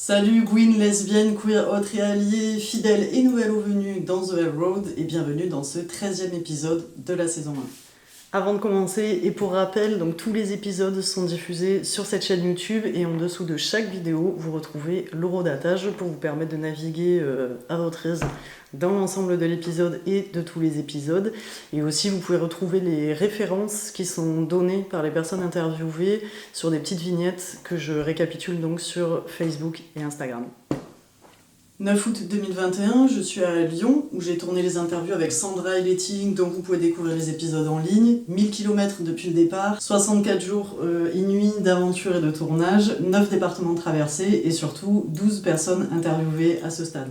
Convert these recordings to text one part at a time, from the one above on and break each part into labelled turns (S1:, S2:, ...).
S1: Salut Gwyn, lesbienne, queer, autre et alliée, fidèle et nouvelle venue dans The Hell Road et bienvenue dans ce 13e épisode de la saison 1. Avant de commencer, et pour rappel, donc tous les épisodes sont diffusés sur cette chaîne YouTube et en dessous de chaque vidéo, vous retrouvez l'horodatage pour vous permettre de naviguer à votre aise dans l'ensemble de l'épisode et de tous les épisodes. Et aussi, vous pouvez retrouver les références qui sont données par les personnes interviewées sur des petites vignettes que je récapitule donc sur Facebook et Instagram. 9 août 2021, je suis à Lyon où j'ai tourné les interviews avec Sandra et Letting, dont vous pouvez découvrir les épisodes en ligne. 1000 km depuis le départ, 64 jours et nuits d'aventure et de tournage, 9 départements traversés et surtout 12 personnes interviewées à ce stade.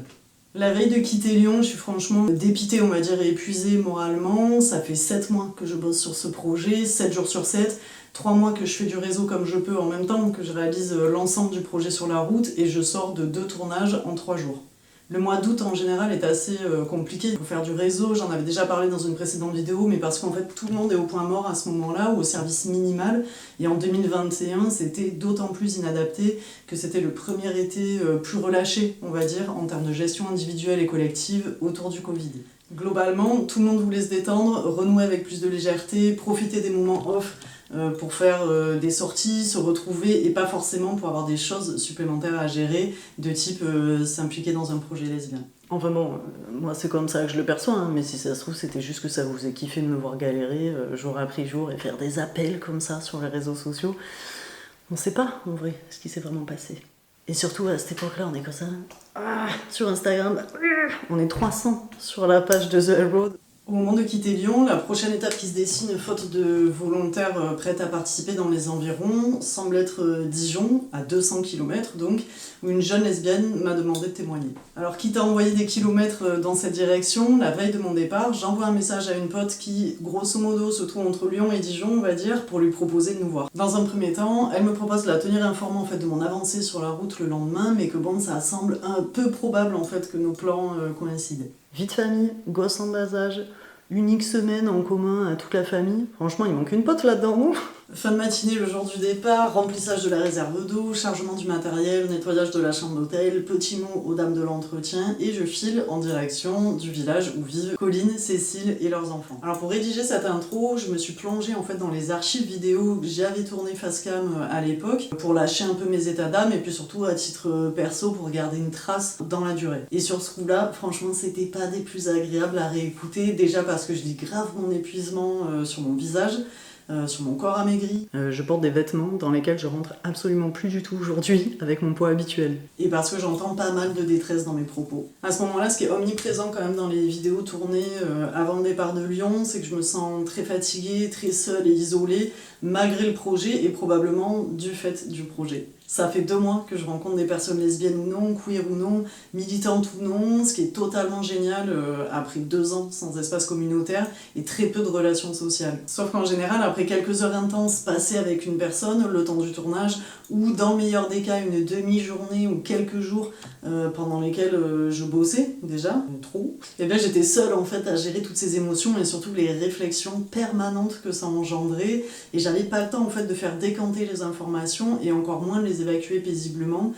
S1: La veille de quitter Lyon, je suis franchement dépitée, on va dire, et épuisée moralement. Ça fait 7 mois que je bosse sur ce projet, 7 jours sur 7. 3 mois que je fais du réseau comme je peux en même temps, que je réalise l'ensemble du projet sur la route et je sors de 2 tournages en 3 jours. Le mois d'août en général est assez compliqué pour faire du réseau, j'en avais déjà parlé dans une précédente vidéo, mais parce qu'en fait tout le monde est au point mort à ce moment-là ou au service minimal, et en 2021 c'était d'autant plus inadapté que c'était le premier été plus relâché, on va dire, en termes de gestion individuelle et collective autour du Covid. Globalement, tout le monde voulait se détendre, renouer avec plus de légèreté, profiter des moments off pour faire des sorties, se retrouver et pas forcément pour avoir des choses supplémentaires à gérer de type s'impliquer dans un projet lesbien. Enfin bon, moi c'est comme ça que je le perçois, hein, mais si ça se trouve c'était juste que ça vous a kiffé de me voir galérer jour après jour et faire des appels comme ça sur les réseaux sociaux. On sait pas en vrai ce qui s'est vraiment passé. Et surtout à cette époque-là, on est comme ça. Sur Instagram, on est 300 sur la page de The Hell Road. Au moment de quitter Lyon, la prochaine étape qui se dessine, faute de volontaires prêts à participer dans les environs, semble être Dijon, à 200 km donc, où une jeune lesbienne m'a demandé de témoigner. Alors quitte à envoyer des kilomètres dans cette direction, la veille de mon départ, j'envoie un message à une pote qui, grosso modo, se trouve entre Lyon et Dijon, on va dire, pour lui proposer de nous voir. Dans un premier temps, elle me propose de la tenir informée en fait, de mon avancée sur la route le lendemain, mais que bon, ça semble un peu probable en fait que nos plans coïncident. Vie de famille, gosse en bas âge, unique semaine en commun à toute la famille. Franchement, il manque une pote là-dedans, non ? Fin de matinée, le jour du départ, remplissage de la réserve d'eau, chargement du matériel, nettoyage de la chambre d'hôtel, petit mot aux dames de l'entretien, et je file en direction du village où vivent Colline, Cécile et leurs enfants. Alors pour rédiger cette intro, je me suis plongée en fait dans les archives vidéo que j'avais tourné face cam à l'époque, pour lâcher un peu mes états d'âme, et puis surtout à titre perso pour garder une trace dans la durée. Et sur ce coup-là, franchement, c'était pas des plus agréables à réécouter, déjà parce que je lis grave mon épuisement sur mon visage, sur mon corps amaigri. Je porte des vêtements dans lesquels je rentre absolument plus du tout aujourd'hui avec mon poids habituel. Et parce que j'entends pas mal de détresse dans mes propos. À ce moment-là, ce qui est omniprésent quand même dans les vidéos tournées avant le départ de Lyon, c'est que je me sens très fatiguée, très seule et isolée, malgré le projet et probablement du fait du projet. Ça fait 2 mois que je rencontre des personnes lesbiennes ou non, queer ou non, militantes ou non, ce qui est totalement génial après 2 ans sans espace communautaire et très peu de relations sociales. Sauf qu'en général, après quelques heures intenses passées avec une personne, le temps du tournage, ou dans le meilleur des cas une demi-journée ou quelques jours pendant lesquels je bossais déjà, trop, et bien j'étais seule en fait à gérer toutes ces émotions et surtout les réflexions permanentes que ça engendrait, et j'avais pas le temps en fait de faire décanter les informations et encore moins de les évacuer paisiblement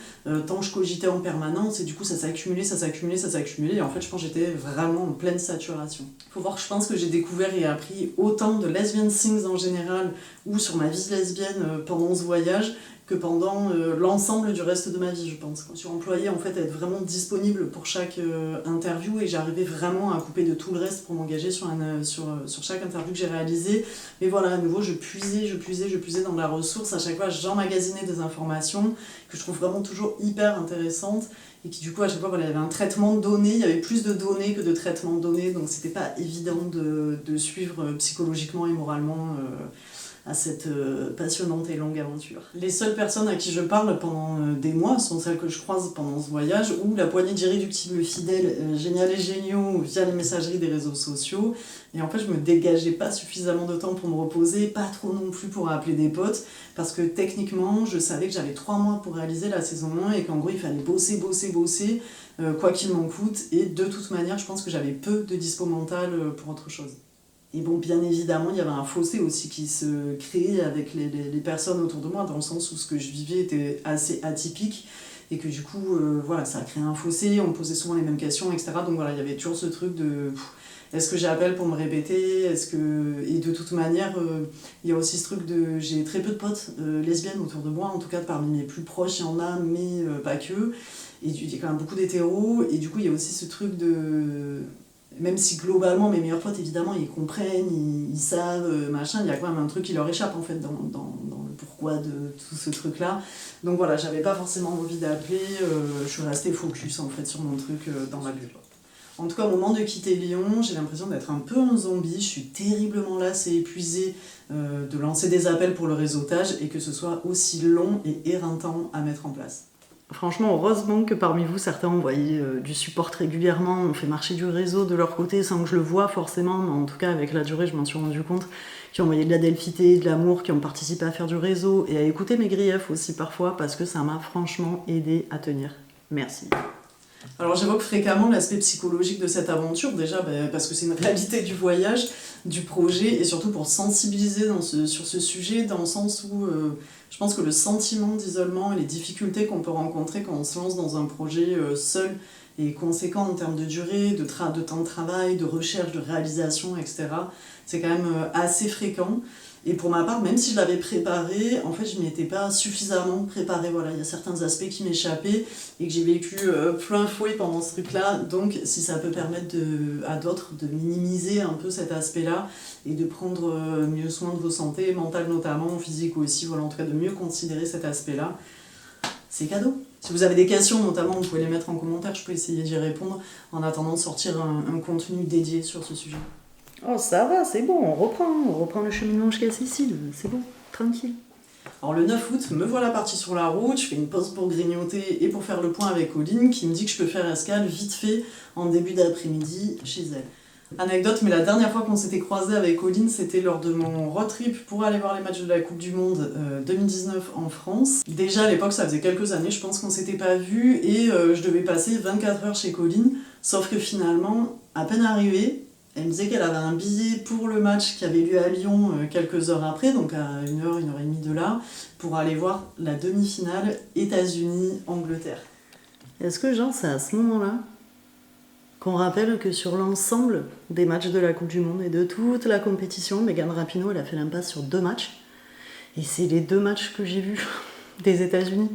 S1: tant je cogitais en permanence, et du coup ça s'accumulait et en fait je pense que j'étais vraiment en pleine saturation. Faut voir que je pense que j'ai découvert et appris autant de lesbian things en général ou sur ma vie lesbienne pendant ce voyage que pendant l'ensemble du reste de ma vie, je pense. Je me suis employée en fait à être vraiment disponible pour chaque interview et j'arrivais vraiment à couper de tout le reste pour m'engager sur chaque interview que j'ai réalisée. Mais voilà, à nouveau, je puisais dans la ressource. À chaque fois, j'emmagasinais des informations que je trouve vraiment toujours hyper intéressantes et qui du coup, à chaque fois, voilà, il y avait un traitement de données, il y avait plus de données que de traitement de données, donc c'était pas évident de suivre psychologiquement et moralement à cette passionnante et longue aventure. Les seules personnes à qui je parle pendant des mois sont celles que je croise pendant ce voyage, ou la poignée d'irréductibles fidèles, géniales et géniaux via les messageries des réseaux sociaux. Et en fait, je me dégageais pas suffisamment de temps pour me reposer, pas trop non plus pour appeler des potes, parce que techniquement, je savais que j'avais 3 mois pour réaliser la saison 1 et qu'en gros, il fallait bosser, quoi qu'il m'en coûte. Et de toute manière, je pense que j'avais peu de dispo mental pour autre chose. Et bon, bien évidemment, il y avait un fossé aussi qui se créait avec les personnes autour de moi, dans le sens où ce que je vivais était assez atypique et que du coup, voilà, ça a créé un fossé, on me posait souvent les mêmes questions, etc. Donc voilà, il y avait toujours ce truc de est-ce que j'appelle pour me répéter, et de toute manière, il y a aussi ce truc de j'ai très peu de potes lesbiennes autour de moi, en tout cas parmi mes plus proches, il y en a, mais pas que. Et il y a quand même beaucoup d'hétéros, et du coup, il y a aussi ce truc de. Même si globalement, mes meilleurs potes, évidemment, ils comprennent, ils savent, machin, il y a quand même un truc qui leur échappe, en fait, dans le pourquoi de tout ce truc-là. Donc voilà, j'avais pas forcément envie d'appeler, je suis restée focus, en fait, sur mon truc dans ma bulle. En tout cas, au moment de quitter Lyon, j'ai l'impression d'être un peu un zombie, je suis terriblement lassée, épuisée de lancer des appels pour le réseautage, et que ce soit aussi long et éreintant à mettre en place. Franchement, heureusement que parmi vous, certains envoyaient du support régulièrement, ont fait marcher du réseau de leur côté sans que je le voie forcément, mais en tout cas avec la durée, je m'en suis rendu compte, qui ont envoyé de la delphité, de l'amour, qui ont participé à faire du réseau et à écouter mes griefs aussi parfois, parce que ça m'a franchement aidé à tenir. Merci. Alors j'évoque fréquemment l'aspect psychologique de cette aventure, déjà parce que c'est une réalité du voyage, du projet, et surtout pour sensibiliser sur ce sujet, dans le sens où je pense que le sentiment d'isolement et les difficultés qu'on peut rencontrer quand on se lance dans un projet seul et conséquent en termes de durée, de temps de travail, de recherche, de réalisation, etc., c'est quand même assez fréquent. Et pour ma part, même si je l'avais préparé, en fait, je m'y étais pas suffisamment préparée. Voilà, il y a certains aspects qui m'échappaient et que j'ai vécu plein fouet pendant ce truc-là. Donc, si ça peut permettre à d'autres de minimiser un peu cet aspect-là et de prendre mieux soin de vos santé, mentale notamment, physique aussi, voilà, en tout cas de mieux considérer cet aspect-là, c'est cadeau. Si vous avez des questions, notamment, vous pouvez les mettre en commentaire, je peux essayer d'y répondre en attendant de sortir un contenu dédié sur ce sujet. Oh ça va, c'est bon, on reprend le cheminement jusqu'à Cécile, c'est bon, tranquille. Alors le 9 août, me voilà partie sur la route, je fais une pause pour grignoter et pour faire le point avec Colline qui me dit que je peux faire escale vite fait en début d'après-midi chez elle. Anecdote, mais la dernière fois qu'on s'était croisés avec Colline, c'était lors de mon road trip pour aller voir les matchs de la Coupe du Monde 2019 en France. Déjà à l'époque, ça faisait quelques années, je pense qu'on s'était pas vus et je devais passer 24 heures chez Colline, sauf que finalement, à peine arrivée, elle me disait qu'elle avait un billet pour le match qui avait lieu à Lyon quelques heures après, donc à 1 heure et demie de là, pour aller voir la demi-finale États-Unis-Angleterre. Est-ce que genre c'est à ce moment-là qu'on rappelle que sur l'ensemble des matchs de la Coupe du Monde et de toute la compétition, Megan Rapinoe elle a fait l'impasse sur 2 matchs, et c'est les 2 matchs que j'ai vus des États-Unis.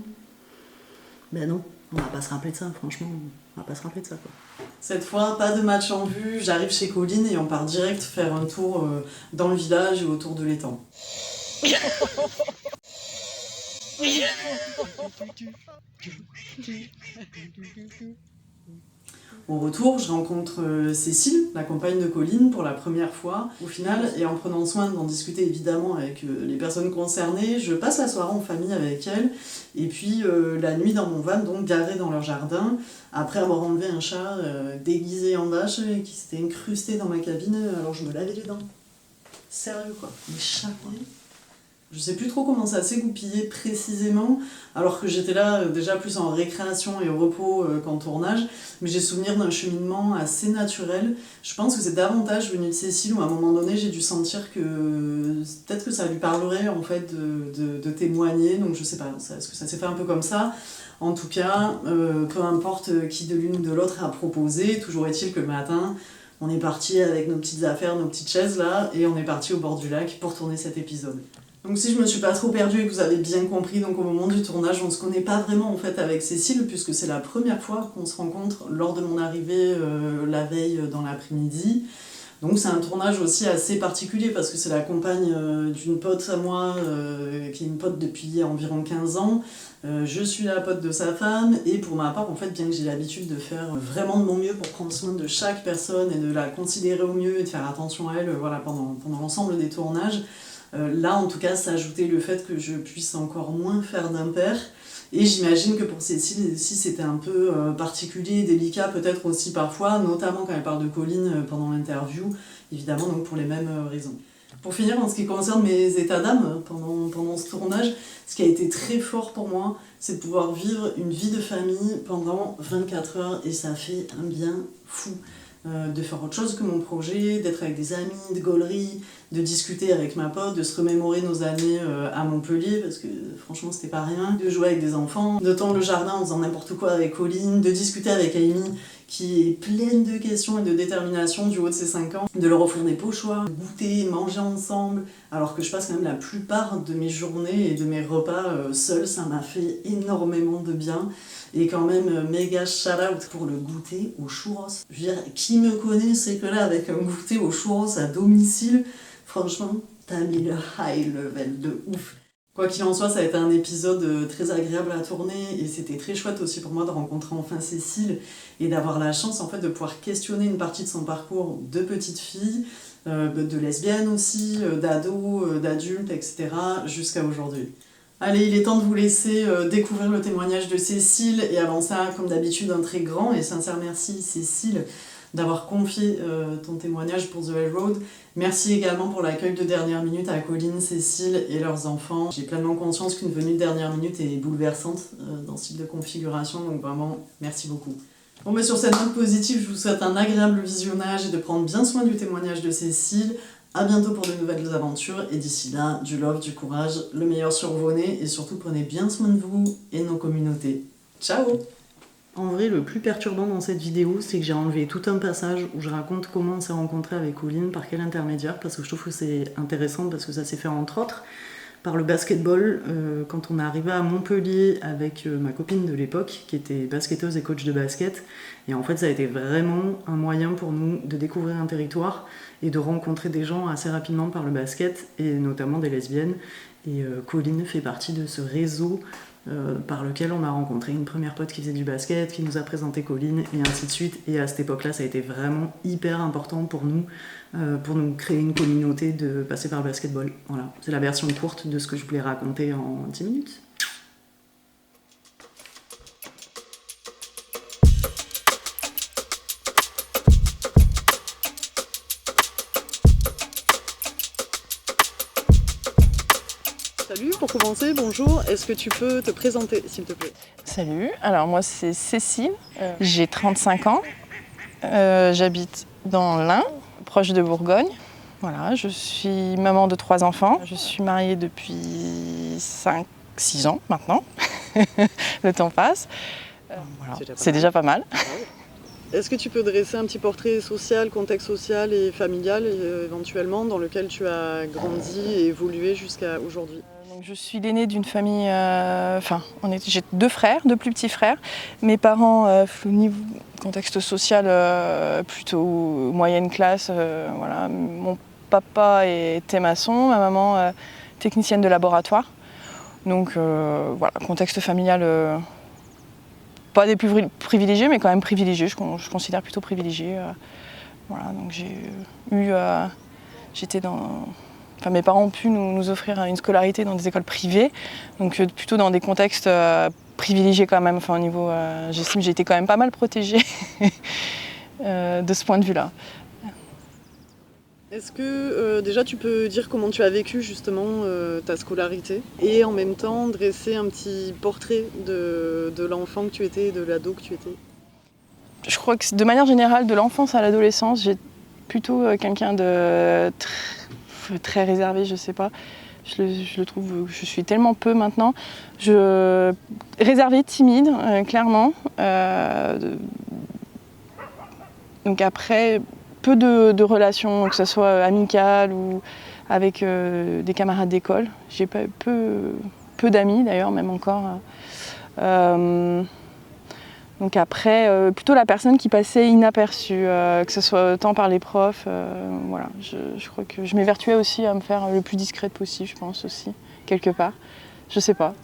S1: Ben non, on va pas se rappeler de ça, franchement, on va pas se rappeler de ça quoi. Cette fois, pas de match en vue, j'arrive chez Colline et on part direct faire un tour dans le village et autour de l'étang. Au retour, je rencontre Cécile, la compagne de Colline, pour la première fois. Au final, et en prenant soin d'en discuter évidemment avec les personnes concernées, je passe la soirée en famille avec elle. Et puis la nuit dans mon van, donc garé dans leur jardin, après avoir enlevé un chat déguisé en vache qui s'était incrusté dans ma cabine alors je me lavais les dents. Sérieux quoi, mais chaque nuit. Je sais plus trop comment ça s'est goupillé précisément, alors que j'étais là déjà plus en récréation et au repos qu'en tournage, mais j'ai souvenir d'un cheminement assez naturel. Je pense que c'est davantage venu de Cécile où à un moment donné j'ai dû sentir que peut-être que ça lui parlerait en fait de témoigner, donc je sais pas, est-ce que ça s'est fait un peu comme ça? En tout cas, peu importe qui de l'une ou de l'autre a proposé, toujours est-il que le matin, on est parti avec nos petites affaires, nos petites chaises là, et on est parti au bord du lac pour tourner cet épisode. Donc si je me suis pas trop perdue et que vous avez bien compris, donc au moment du tournage, on se connaît pas vraiment en fait avec Cécile, puisque c'est la première fois qu'on se rencontre lors de mon arrivée la veille dans l'après-midi. Donc c'est un tournage aussi assez particulier parce que c'est la compagne d'une pote à moi qui est une pote depuis environ 15 ans. Je suis la pote de sa femme et pour ma part, en fait, bien que j'ai l'habitude de faire vraiment de mon mieux pour prendre soin de chaque personne et de la considérer au mieux et de faire attention à elle voilà, pendant l'ensemble des tournages, là en tout cas ça ajoutait le fait que je puisse encore moins faire d'impair. Et j'imagine que pour Cécile aussi c'était un peu particulier, délicat peut-être aussi parfois, notamment quand elle parle de Colline pendant l'interview, évidemment donc pour les mêmes raisons. Pour finir, en ce qui concerne mes états d'âme pendant ce tournage, ce qui a été très fort pour moi, c'est de pouvoir vivre une vie de famille pendant 24 heures et ça fait un bien fou. de faire autre chose que mon projet, d'être avec des amis, de gaulerie, de discuter avec ma pote, de se remémorer nos années à Montpellier, parce que franchement c'était pas rien, de jouer avec des enfants, de tendre le jardin en faisant n'importe quoi avec Colline, de discuter avec Amy, qui est pleine de questions et de détermination du haut de ses 5 ans, de leur offrir des pochoirs, goûter, manger ensemble, alors que je passe quand même la plupart de mes journées et de mes repas seule, ça m'a fait énormément de bien. Et quand même, méga shout-out pour le goûter aux churros. Je veux dire, qui me connaît sait que là, avec un goûter aux churros à domicile, franchement, t'as mis le high level de ouf. Quoi qu'il en soit, ça a été un épisode très agréable à tourner et c'était très chouette aussi pour moi de rencontrer enfin Cécile et d'avoir la chance en fait de pouvoir questionner une partie de son parcours de petite fille, de lesbienne aussi, d'ado, d'adulte, etc. jusqu'à aujourd'hui. Allez, il est temps de vous laisser découvrir le témoignage de Cécile et avant ça, comme d'habitude, un très grand et sincère merci Cécile d'avoir confié ton témoignage pour The Railroad. Merci également pour l'accueil de dernière minute à Colline, Cécile et leurs enfants. J'ai pleinement conscience qu'une venue de dernière minute est bouleversante dans ce type de configuration, donc vraiment, merci beaucoup. Bon, mais sur cette note positive, je vous souhaite un agréable visionnage et de prendre bien soin du témoignage de Cécile. A bientôt pour de nouvelles aventures et d'ici là, du love, du courage, le meilleur sur vos nez et surtout prenez bien soin de vous et de nos communautés. Ciao! En vrai, le plus perturbant dans cette vidéo, c'est que j'ai enlevé tout un passage où je raconte comment on s'est rencontré avec Colline, par quel intermédiaire, parce que je trouve que c'est intéressant, parce que ça s'est fait entre autres par le basketball, quand on est arrivé à Montpellier avec ma copine de l'époque, qui était basketteuse et coach de basket. Et en fait, ça a été vraiment un moyen pour nous de découvrir un territoire et de rencontrer des gens assez rapidement par le basket, et notamment des lesbiennes. Et Colline fait partie de ce réseau par lequel on a rencontré une première pote qui faisait du basket, qui nous a présenté Colline, et ainsi de suite. Et à cette époque-là, ça a été vraiment hyper important pour nous créer une communauté de passer par le basketball. Voilà, c'est la version courte de ce que je voulais raconter en 10 minutes. Salut, pour commencer, bonjour. Est-ce que tu peux te présenter, s'il te plaît?
S2: Salut, alors moi c'est Cécile, j'ai 35 ans, j'habite dans l'Ain, proche de Bourgogne. Voilà, je suis maman de 3 enfants, je suis mariée depuis 5-6 ans maintenant, le temps passe. Voilà. C'est déjà pas mal.
S1: Est-ce que tu peux dresser un petit portrait social, contexte social et familial éventuellement dans lequel tu as grandi et évolué jusqu'à aujourd'hui?
S2: Je suis l'aînée d'une famille, j'ai 2 frères, 2 plus petits frères. Mes parents, au niveau contexte social, plutôt moyenne classe. Voilà. Mon papa était maçon, ma maman technicienne de laboratoire. Donc voilà, contexte familial, pas des plus privilégiés, mais quand même privilégiés, je considère plutôt privilégié. Voilà, donc mes parents ont pu nous offrir une scolarité dans des écoles privées, donc plutôt dans des contextes privilégiés quand même. Enfin, au niveau, j'estime que j'ai été quand même pas mal protégée de ce point de vue-là.
S1: Est-ce que déjà tu peux dire comment tu as vécu justement ta scolarité et en même temps dresser un petit portrait de l'enfant que tu étais, de l'ado que tu étais?
S2: Je crois que de manière générale, de l'enfance à l'adolescence, j'ai plutôt quelqu'un de très réservé, je sais pas. Je le trouve, je suis tellement peu maintenant. Réservée, timide, clairement. Donc après, peu de relations, que ce soit amicales ou avec des camarades d'école. J'ai peu d'amis d'ailleurs, même encore. Donc après, plutôt la personne qui passait inaperçue, que ce soit tant par les profs. Voilà, je crois que je m'évertuais aussi à me faire le plus discrète possible, je pense aussi, quelque part. Je sais pas.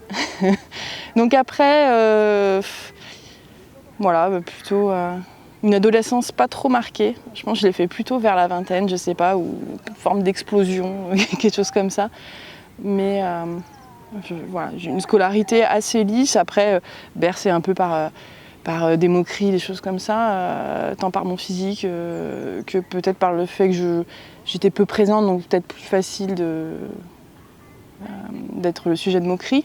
S2: Donc après, voilà, plutôt une adolescence pas trop marquée. Je pense que je l'ai fait plutôt vers la vingtaine, je sais pas, ou une forme d'explosion, quelque chose comme ça. Mais voilà, j'ai une scolarité assez lisse, après bercée un peu par des moqueries, des choses comme ça, tant par mon physique que peut-être par le fait que j'étais peu présente, donc peut-être plus facile d'être le sujet de moqueries.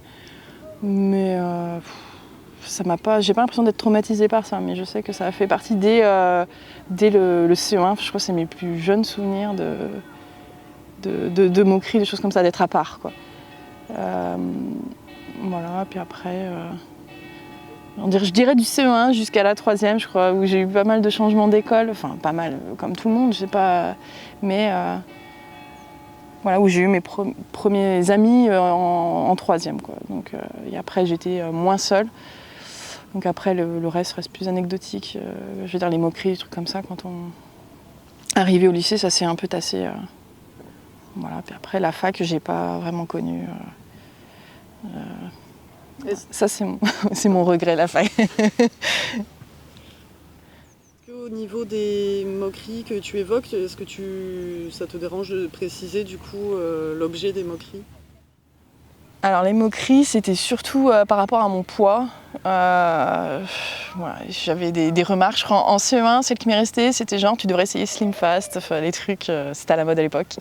S2: Mais j'ai pas l'impression d'être traumatisée par ça, mais je sais que ça a fait partie dès le CE1. Je crois que c'est mes plus jeunes souvenirs de moqueries, des choses comme ça, d'être à part, quoi. Voilà, puis après, je dirais du CE1 jusqu'à la 3e, je crois, où j'ai eu pas mal de changements d'école, enfin pas mal, comme tout le monde, je sais pas, mais voilà, où j'ai eu mes premiers amis en 3e, quoi. Donc, et après, j'étais moins seule. Donc après, le reste plus anecdotique. Je veux dire, les moqueries, des trucs comme ça, quand on arrivait au lycée, ça s'est un peu tassé. Voilà. Puis après, la fac, j'ai pas vraiment connu. Ça, c'est mon regret, la fac.
S1: Au niveau des moqueries que tu évoques, est-ce que ça te dérange de préciser du coup l'objet des moqueries?
S2: Alors les moqueries, c'était surtout par rapport à mon poids. Voilà, j'avais des remarques. Je crois en CE1, celle qui m'est restée, c'était genre tu devrais essayer Slim Fast, enfin, les trucs, c'était à la mode à l'époque.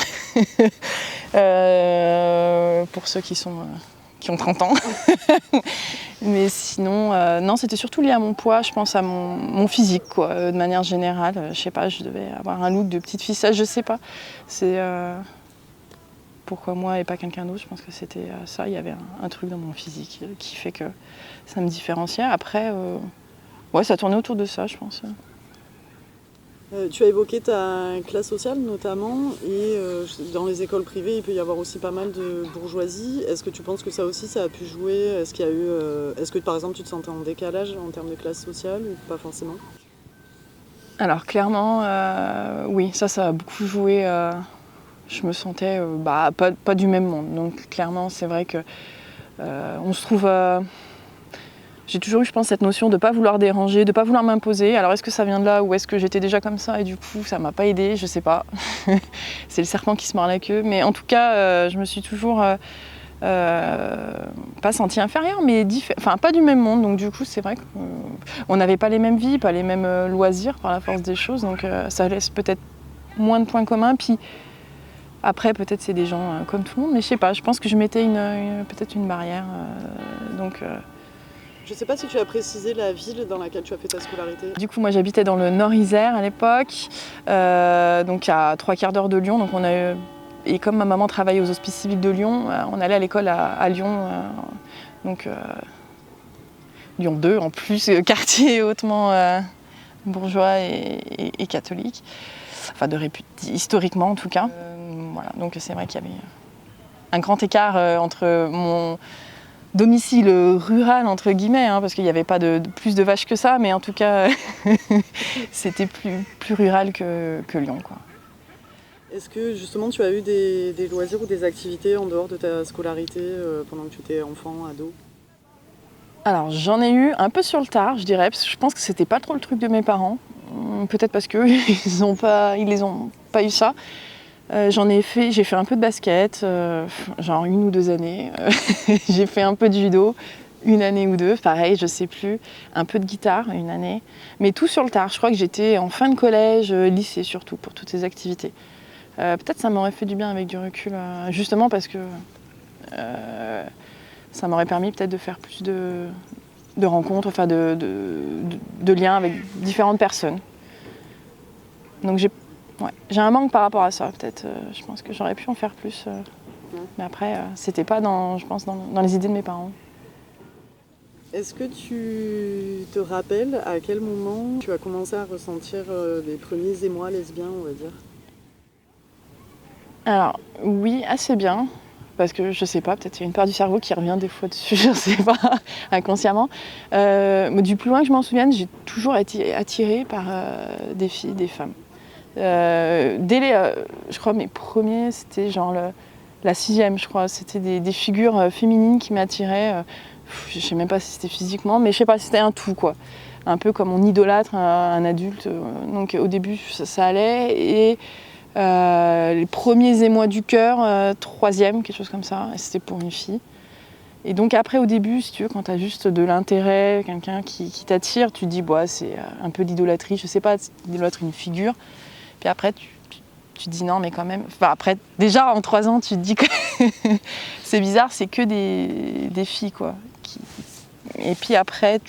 S2: Pour ceux qui ont 30 ans. Mais sinon, non, c'était surtout lié à mon poids, je pense à mon physique, quoi, de manière générale. Je sais pas, je devais avoir un look de petite fille, ça, je sais pas. C'est pourquoi moi et pas quelqu'un d'autre, je pense que c'était ça. Il y avait un truc dans mon physique qui fait que ça me différenciait. Après, ouais, ça tournait autour de ça, je pense.
S1: Tu as évoqué ta classe sociale notamment, et dans les écoles privées, il peut y avoir aussi pas mal de bourgeoisie. Est-ce que tu penses que ça aussi, ça a pu jouer? Est-ce que par exemple tu te sentais en décalage en termes de classe sociale ou pas forcément?
S2: Alors clairement, oui, ça a beaucoup joué. Je me sentais pas du même monde. Donc clairement, c'est vrai que on se trouve... J'ai toujours eu, je pense, cette notion de ne pas vouloir déranger, de ne pas vouloir m'imposer. Alors est-ce que ça vient de là ou est-ce que j'étais déjà comme ça et du coup ça ne m'a pas aidée, je sais pas. C'est le serpent qui se mord la queue. Mais en tout cas, je me suis toujours pas sentie inférieure, mais pas du même monde. Donc du coup, c'est vrai qu'on n'avait pas les mêmes vies, pas les mêmes loisirs par la force des choses. Donc ça laisse peut-être moins de points communs. Puis après, peut-être c'est des gens comme tout le monde, mais je sais pas. Je pense que je mettais peut-être une barrière.
S1: Je ne sais pas si tu as précisé la ville dans laquelle tu as fait ta scolarité.
S2: Du coup, moi j'habitais dans le Nord-Isère à l'époque, donc à 3/4 d'heure de Lyon. Donc et comme ma maman travaillait aux Hospices civiques de Lyon, on allait à l'école à Lyon, donc Lyon 2 en plus, quartier hautement bourgeois et catholique, enfin historiquement en tout cas. Voilà, donc c'est vrai qu'il y avait un grand écart entre mon domicile rural entre guillemets, parce qu'il n'y avait pas plus de vaches que ça, mais en tout cas c'était plus rural que Lyon, quoi.
S1: Est-ce que justement tu as eu des loisirs ou des activités en dehors de ta scolarité pendant que tu étais enfant, ado?
S2: Alors j'en ai eu un peu sur le tard, je dirais, parce que je pense que c'était pas trop le truc de mes parents. Peut-être parce qu'eux, ils les ont pas eu ça. J'ai fait un peu de basket, genre 1 ou 2 années. J'ai fait un peu de judo, 1 année ou 2, pareil, je sais plus. Un peu de guitare, 1 année. Mais tout sur le tard. Je crois que j'étais en fin de collège, lycée surtout, pour toutes ces activités. Peut-être ça m'aurait fait du bien avec du recul, justement parce que ça m'aurait permis peut-être de faire plus de rencontres, enfin de liens avec différentes personnes. Donc j'ai un manque par rapport à ça, peut-être. Je pense que j'aurais pu en faire plus. Mais après, c'était pas dans les idées de mes parents.
S1: Est-ce que tu te rappelles à quel moment tu as commencé à ressentir les premiers émois lesbiens, on va dire?
S2: Alors, oui, assez bien. Parce que je sais pas, peut-être il y a une part du cerveau qui revient des fois dessus, je sais pas, inconsciemment. Du plus loin que je m'en souvienne, j'ai toujours été attirée par des filles, des femmes. Je crois mes premiers, c'était genre la 6e, je crois. C'était des figures féminines qui m'attiraient. Je sais même pas si c'était physiquement, mais je sais pas, c'était un tout, quoi. Un peu comme on idolâtre un adulte. Donc au début, ça allait. Et les premiers émois du cœur, 3e, quelque chose comme ça. Et c'était pour une fille. Et donc après, au début, si tu veux, quand tu as juste de l'intérêt, quelqu'un qui t'attire, tu te dis, c'est un peu d'idolâtrie. Je sais pas, d'idolâtrer une figure. Puis après, tu te dis non, mais quand même. Enfin, après, déjà en 3 ans, tu te dis que c'est bizarre, c'est que des filles, quoi. Et puis après,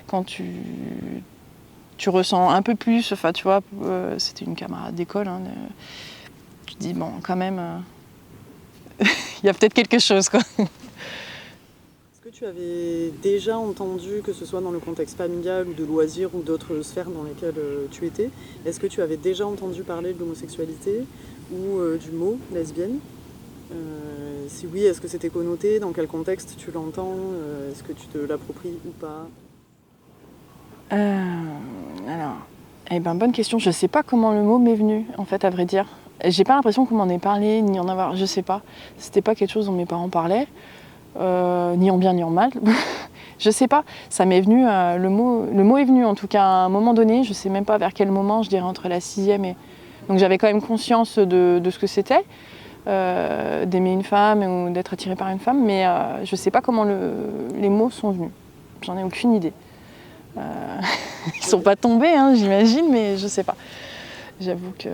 S2: quand tu ressens un peu plus, enfin tu vois, c'était une camarade d'école, hein, tu te dis bon quand même, il y a peut-être quelque chose quoi.
S1: Est-ce que tu avais déjà entendu, que ce soit dans le contexte familial ou de loisirs ou d'autres sphères dans lesquelles tu étais, est-ce que tu avais déjà entendu parler de l'homosexualité ou du mot lesbienne? Si oui, est-ce que c'était connoté? Dans quel contexte tu l'entends? Est-ce que tu te l'appropries ou pas?
S2: Alors, bonne question. Je sais pas comment le mot m'est venu, en fait, à vrai dire. J'ai pas l'impression qu'on m'en ait parlé, ni en avoir. Je sais pas. C'était pas quelque chose dont mes parents parlaient, ni en bien ni en mal. Je sais pas. Ça m'est venu. Le mot est venu, en tout cas, à un moment donné. Je sais même pas vers quel moment. Je dirais entre la 6e et. Donc j'avais quand même conscience de ce que c'était, d'aimer une femme ou d'être attirée par une femme, mais je sais pas comment les mots sont venus. J'en ai aucune idée. Ils sont pas tombés, hein, j'imagine, mais je sais pas. J'avoue que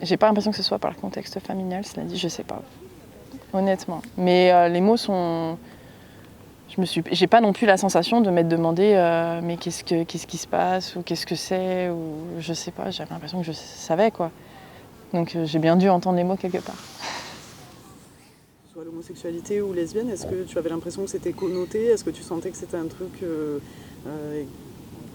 S2: j'ai pas l'impression que ce soit par le contexte familial, cela dit, je sais pas, honnêtement. Mais les mots sont. J'ai pas non plus la sensation de m'être demandé mais qu'est-ce qui se passe ou qu'est-ce que c'est ou je sais pas. J'avais l'impression que je savais quoi. Donc j'ai bien dû entendre les mots quelque part.
S1: Soit l'homosexualité ou lesbienne, est-ce que tu avais l'impression que c'était connoté? Est-ce que tu sentais que c'était un truc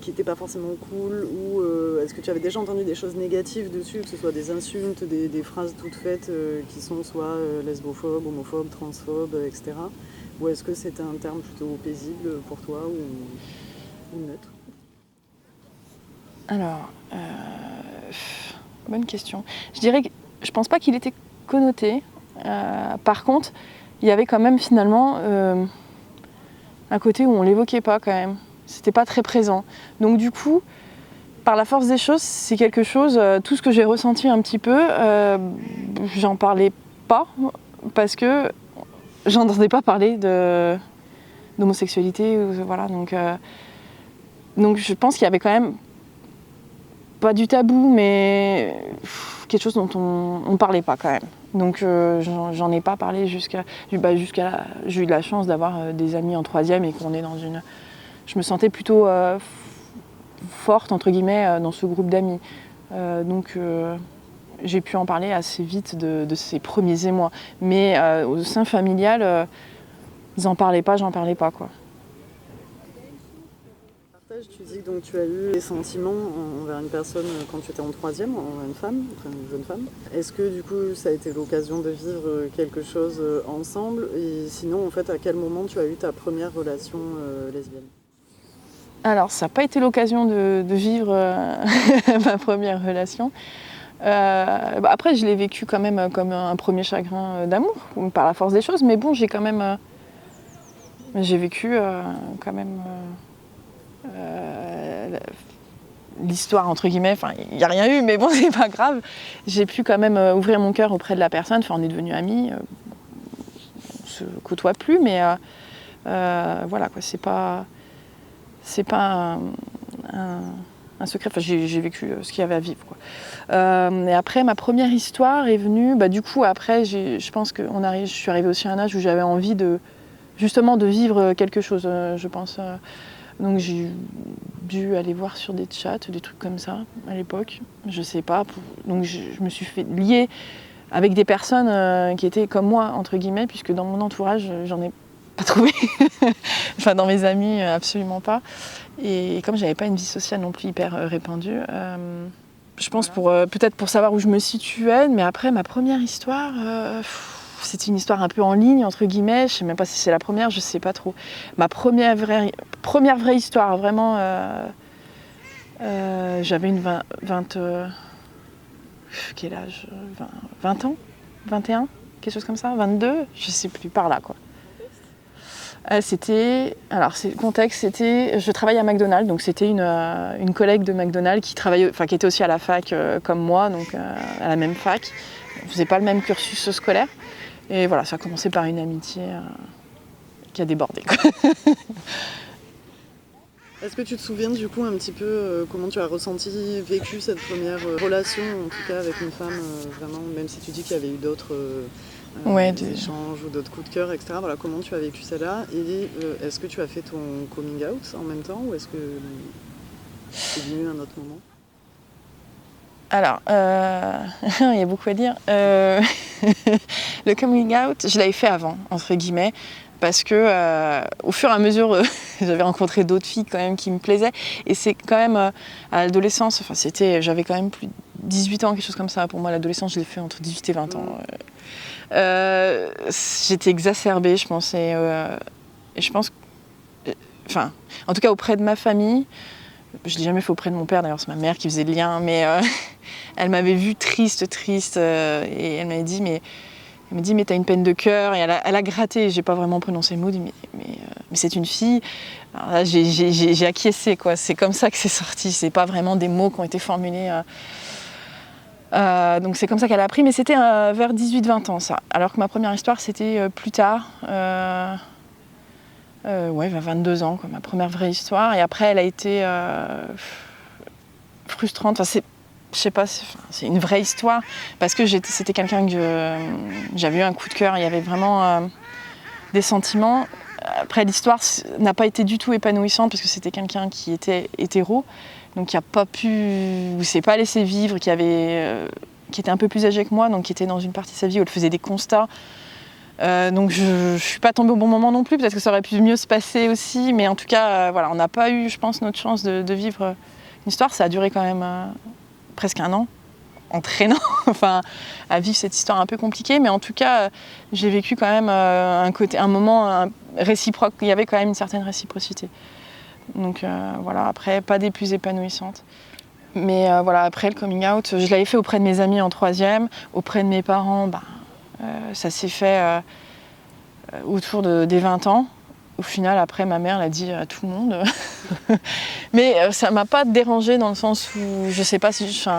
S1: qui n'était pas forcément cool? Ou est-ce que tu avais déjà entendu des choses négatives dessus, que ce soit des insultes, des phrases toutes faites qui sont soit lesbophobes, homophobes, transphobes, etc. Ou est-ce que c'était un terme plutôt paisible pour toi ou neutre?
S2: Alors, bonne question. Je pense pas qu'il était connoté. Par contre, il y avait quand même finalement un côté où on l'évoquait pas quand même. C'était pas très présent. Donc du coup, par la force des choses, c'est quelque chose, tout ce que j'ai ressenti un petit peu, j'en parlais pas parce que j'entendais pas parler d'homosexualité. Voilà, donc je pense qu'il y avait quand même pas du tabou, mais quelque chose dont on parlait pas quand même. Donc j'en ai pas parlé jusqu'à j'ai eu de la chance d'avoir des amis en 3e et qu'on est dans une. Je me sentais plutôt forte entre guillemets dans ce groupe d'amis. Donc j'ai pu en parler assez vite de ces premiers émois. Mais au sein familial, ils en parlaient pas, j'en parlais pas quoi.
S1: Tu dis que donc tu as eu des sentiments envers une personne quand tu étais en 3e, envers une femme, enfin une jeune femme. Est-ce que du coup ça a été l'occasion de vivre quelque chose ensemble? Et sinon en fait à quel moment tu as eu ta première relation lesbienne?
S2: Alors ça n'a pas été l'occasion de vivre ma première relation. Après je l'ai vécu quand même comme un premier chagrin d'amour, par la force des choses, mais bon j'ai quand même j'ai vécu quand même l'histoire entre guillemets, enfin il n'y a rien eu mais bon c'est pas grave, j'ai pu quand même ouvrir mon cœur auprès de la personne, enfin on est devenus amis, on se côtoie plus mais voilà quoi, c'est pas un secret, enfin j'ai vécu ce qu'il y avait à vivre quoi. Et après ma première histoire est venue, du coup après je pense que je suis arrivée aussi à un âge où j'avais envie justement de vivre quelque chose, je pense. Donc j'ai dû aller voir sur des chats, des trucs comme ça à l'époque, je sais pas. Donc je me suis fait lier avec des personnes qui étaient comme moi, entre guillemets, puisque dans mon entourage, j'en ai pas trouvé. Enfin dans mes amis, absolument pas. Et comme j'avais pas une vie sociale non plus hyper répandue, je pense peut-être pour savoir où je me situais, mais après ma première histoire... C'était une histoire un peu en ligne, entre guillemets. Je sais même pas si c'est la première, je sais pas trop. Ma première vraie histoire, vraiment... j'avais une 20... quel âge 20 ans 21 quelque chose comme ça 22 je sais plus, par là, quoi. Le contexte, c'était... Je travaillais à McDonald's, donc c'était une collègue de McDonald's qui était aussi à la fac comme moi, donc à la même fac. On faisait pas le même cursus scolaire. Et voilà, ça a commencé par une amitié qui a débordé, quoi.
S1: Est-ce que tu te souviens du coup un petit peu comment tu as vécu cette première relation, en tout cas avec une femme, vraiment, même si tu dis qu'il y avait eu d'autres des échanges ou d'autres coups de cœur, etc. Voilà, comment tu as vécu celle-là et est-ce que tu as fait ton coming out en même temps ou est-ce que c'est venu à un autre moment?
S2: Alors, il y a beaucoup à dire. Le coming out, je l'avais fait avant, entre guillemets, parce que au fur et à mesure, j'avais rencontré d'autres filles quand même qui me plaisaient. Et c'est quand même à l'adolescence, enfin j'avais quand même plus de 18 ans, quelque chose comme ça. Pour moi, l'adolescence, je l'ai fait entre 18 et 20 ans. J'étais exacerbée, je pense. Et je pense, enfin, en tout cas auprès de ma famille, je ne l'ai jamais fait auprès de mon père, d'ailleurs c'est ma mère qui faisait le lien, mais elle m'avait vue triste, et elle m'avait dit mais t'as une peine de cœur, et elle a gratté, j'ai pas vraiment prononcé le mot, mais c'est une fille. Alors là j'ai acquiescé, quoi. C'est comme ça que c'est sorti, c'est pas vraiment des mots qui ont été formulés. Donc c'est comme ça qu'elle a appris, mais c'était vers 18-20 ans ça, alors que ma première histoire c'était plus tard. Vers 22 ans, quoi, ma première vraie histoire. Et après, elle a été frustrante. Enfin, je sais pas, c'est une vraie histoire parce que c'était quelqu'un que j'avais eu un coup de cœur. Il y avait vraiment des sentiments. Après, l'histoire n'a pas été du tout épanouissante parce que c'était quelqu'un qui était hétéro, donc qui a pas pu, ou s'est pas laissé vivre, qui était un peu plus âgé que moi, donc qui était dans une partie de sa vie où elle faisait des constats. Donc je suis pas tombée au bon moment non plus, peut-être que ça aurait pu mieux se passer aussi, mais en tout cas, voilà, on n'a pas eu, je pense, notre chance de vivre une histoire. Ça a duré quand même presque un an, entraînant, enfin, à vivre cette histoire un peu compliquée, mais en tout cas, j'ai vécu quand même un moment réciproque, il y avait quand même une certaine réciprocité. Donc voilà, après, pas des plus épanouissantes. Mais voilà, après le coming out, je l'avais fait auprès de mes amis en troisième, auprès de mes parents, ça s'est fait autour des 20 ans. Au final, après, ma mère l'a dit à tout le monde. Mais ça m'a pas dérangée dans le sens où je sais pas si je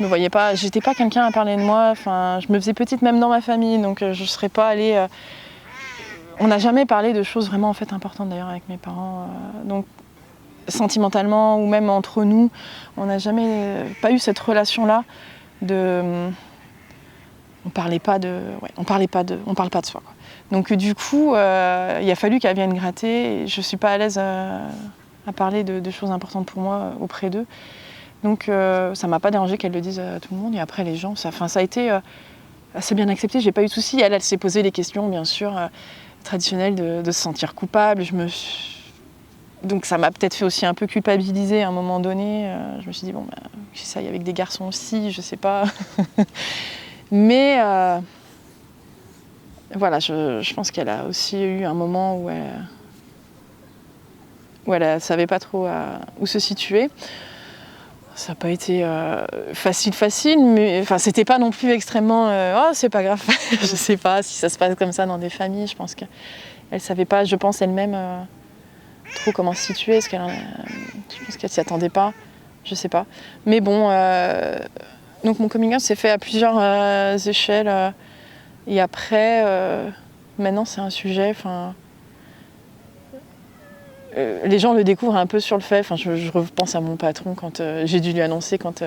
S2: me voyais pas, j'étais pas quelqu'un à parler de moi. Enfin, je me faisais petite même dans ma famille, donc je serais pas allée. On n'a jamais parlé de choses vraiment en fait importantes d'ailleurs avec mes parents. Donc sentimentalement ou même entre nous, on n'a jamais pas eu cette relation-là de. On parle pas de soi, quoi. Donc du coup, il a fallu qu'elle vienne gratter. Et je suis pas à l'aise à parler de choses importantes pour moi auprès d'eux. Donc ça m'a pas dérangé qu'elle le dise à tout le monde. Et après les gens, ça a été assez bien accepté. J'ai pas eu de soucis. Elle s'est posé les questions, bien sûr, traditionnelles de se sentir coupable. Donc ça m'a peut-être fait aussi un peu culpabiliser à un moment donné. Je me suis dit j'essaye avec des garçons aussi, je sais pas. Mais voilà, je pense qu'elle a aussi eu un moment où elle ne savait pas trop où se situer. Ça n'a pas été facile, mais enfin, c'était pas non plus extrêmement oh, c'est pas grave. Je sais pas si ça se passe comme ça dans des familles. Je pense qu'elle ne savait pas, je pense elle-même, trop comment se situer. Je pense qu'elle s'y attendait pas. Je sais pas. Mais bon. Donc mon coming out s'est fait à plusieurs échelles. Et après, maintenant c'est un sujet. Les gens le découvrent un peu sur le fait. Je repense à mon patron quand j'ai dû lui annoncer quand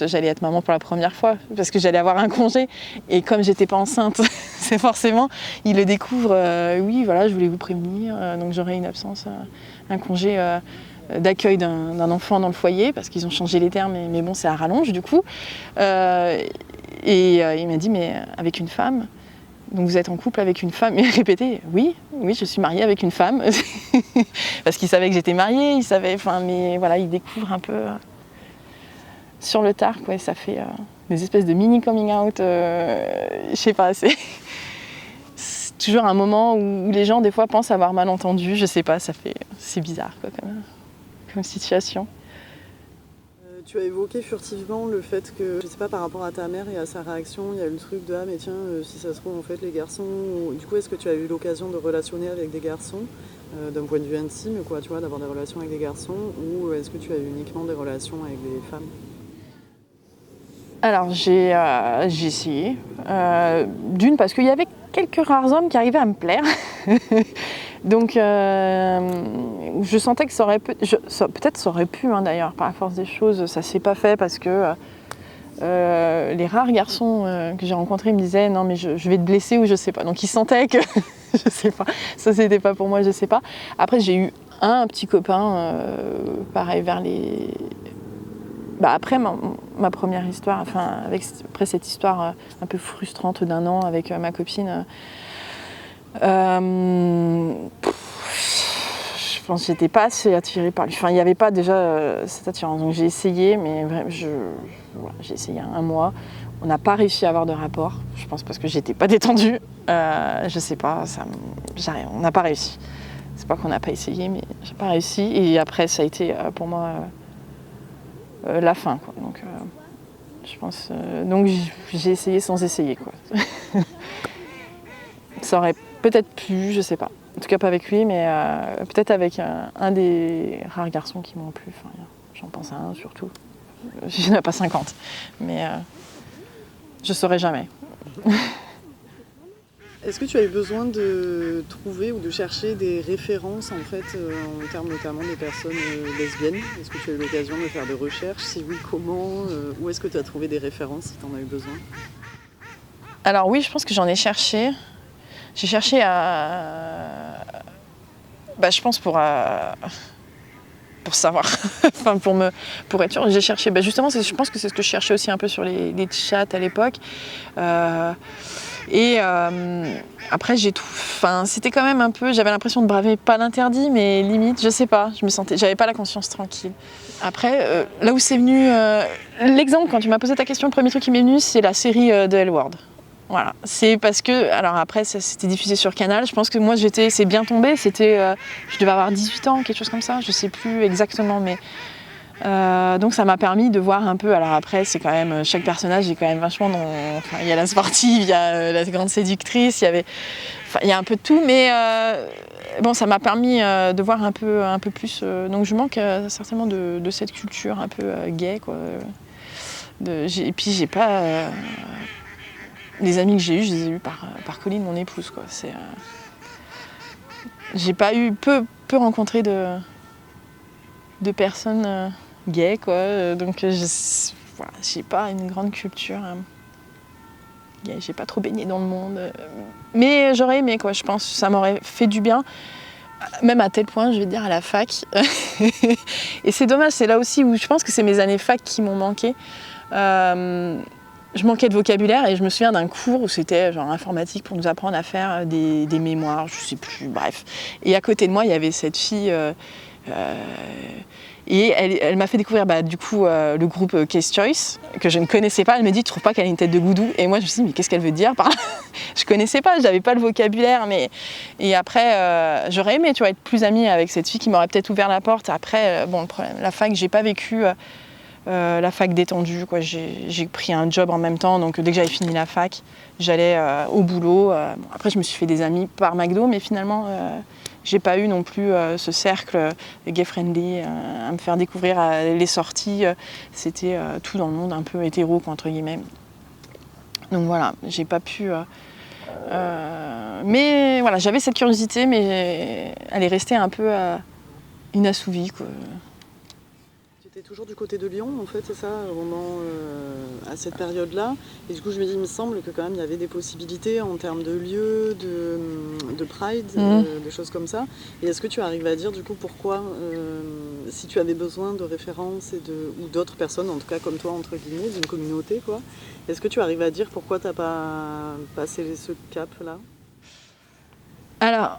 S2: j'allais être maman pour la première fois, parce que j'allais avoir un congé. Et comme j'étais pas enceinte, c'est forcément, il le découvre. Oui, voilà, je voulais vous prévenir. Donc j'aurai une absence, un congé. D'accueil d'un enfant dans le foyer, parce qu'ils ont changé les termes, mais bon, c'est à rallonge du coup. Il m'a dit, mais avec une femme, donc vous êtes en couple avec une femme? Il a répété, oui, je suis mariée avec une femme. Parce qu'il savait que j'étais mariée, mais voilà, il découvre un peu sur le tard, quoi, et ça fait des espèces de mini coming out, je sais pas, c'est toujours un moment où les gens des fois pensent avoir mal entendu, je sais pas, c'est bizarre, quoi, comme situation.
S1: Tu as évoqué furtivement le fait que, je sais pas, par rapport à ta mère et à sa réaction, il y a eu le truc de « Ah mais tiens, si ça se trouve en fait les garçons... » Du coup, est-ce que tu as eu l'occasion de relationner avec des garçons d'un point de vue intime, quoi, tu vois, d'avoir des relations avec des garçons, ou est-ce que tu as eu uniquement des relations avec des femmes?
S2: Alors j'ai essayé, d'une parce qu'il y avait quelques rares hommes qui arrivaient à me plaire. Donc je sentais que ça aurait peut-être ça aurait pu, hein, d'ailleurs, par la force des choses, ça s'est pas fait parce que les rares garçons que j'ai rencontrés me disaient non mais je vais te blesser ou je sais pas. Donc ils sentaient que je sais pas, ça c'était pas pour moi, je sais pas. Après j'ai eu un petit copain, pareil vers les... après ma première histoire, enfin après cette histoire un peu frustrante d'1 an avec ma copine, je pense que j'étais pas assez attirée par lui. Enfin, il n'y avait pas déjà cette attirance. Donc j'ai essayé, mais j'ai essayé 1 mois. On n'a pas réussi à avoir de rapport. Je pense parce que j'étais pas détendue. Je sais pas, on n'a pas réussi. C'est pas qu'on n'a pas essayé, mais j'ai pas réussi. Et après, ça a été pour moi la fin, quoi. Donc, je pense. Donc j'ai essayé sans essayer, quoi. Ça aurait peut-être pu, je sais pas. En tout cas pas avec lui, mais peut-être avec un des rares garçons qui m'ont plu. Enfin, j'en pense à un surtout. Il n'y en a pas 50, mais je saurais jamais.
S1: Est-ce que tu as eu besoin de trouver ou de chercher des références en fait en termes notamment des personnes lesbiennes? Est-ce que tu as eu l'occasion de faire des recherches? Si oui, comment? Où est-ce que tu as trouvé des références si tu en as eu besoin?
S2: Alors oui, je pense que j'en ai cherché. J'ai cherché je pense pour savoir, enfin pour être sûre. J'ai cherché, justement, je pense que c'est ce que je cherchais aussi un peu sur les chats à l'époque. Après c'était quand même un peu, j'avais l'impression de braver pas l'interdit, mais limite, je sais pas, j'avais pas la conscience tranquille. Après, là où c'est venu, l'exemple quand tu m'as posé ta question, le premier truc qui m'est venu, c'est la série de L-Word. Voilà, c'est parce que, alors après c'était diffusé sur Canal, je pense que moi c'est bien tombé, je devais avoir 18 ans, quelque chose comme ça, je sais plus exactement, mais donc ça m'a permis de voir un peu, alors après c'est quand même, chaque personnage est quand même vachement il y a la sportive, il y a la grande séductrice, il y a un peu de tout, mais ça m'a permis de voir un peu plus, donc je manque certainement de cette culture un peu gay, quoi. Et puis j'ai pas... les amis que j'ai eus, je les ai eus par Colline, mon épouse, quoi. J'ai pas eu peu rencontré de personnes gays, quoi. Donc j'ai pas une grande culture gay. J'ai pas trop baigné dans le monde. Mais j'aurais aimé, quoi. Je pense que ça m'aurait fait du bien. Même à tel point, je vais dire, à la fac. Et c'est dommage, c'est là aussi où je pense que c'est mes années fac qui m'ont manqué. Je manquais de vocabulaire et je me souviens d'un cours où c'était genre informatique pour nous apprendre à faire des mémoires, je sais plus, bref. Et à côté de moi, il y avait cette fille et elle m'a fait découvrir le groupe Case Choice, que je ne connaissais pas. Elle me dit, tu trouves pas qu'elle a une tête de goudou? Et moi je me suis dit, mais qu'est-ce qu'elle veut dire par là? Je connaissais pas, j'avais pas le vocabulaire. Et après, j'aurais aimé, tu vois, être plus amie avec cette fille qui m'aurait peut-être ouvert la porte. Après, le problème, la fac, j'ai pas vécu... la fac détendue, quoi. J'ai pris un job en même temps, donc dès que j'avais fini la fac, j'allais au boulot. Après, je me suis fait des amis par McDo, mais finalement, j'ai pas eu non plus ce cercle gay-friendly à me faire découvrir les sorties. C'était tout dans le monde un peu hétéro, quoi, entre guillemets. Donc voilà, j'ai pas pu... mais voilà, j'avais cette curiosité, mais elle est restée un peu inassouvie, quoi.
S1: Tu étais toujours du côté de Lyon, en fait, c'est ça, à cette période-là. Et du coup, je me dis, il me semble que quand même, il y avait des possibilités en termes de lieux, de Pride, des choses comme ça. Et est-ce que tu arrives à dire, du coup, pourquoi, si tu avais besoin de références ou d'autres personnes, en tout cas comme toi, entre guillemets, d'une communauté, quoi, est-ce que tu arrives à dire pourquoi tu n'as pas passé ce cap-là?
S2: Alors,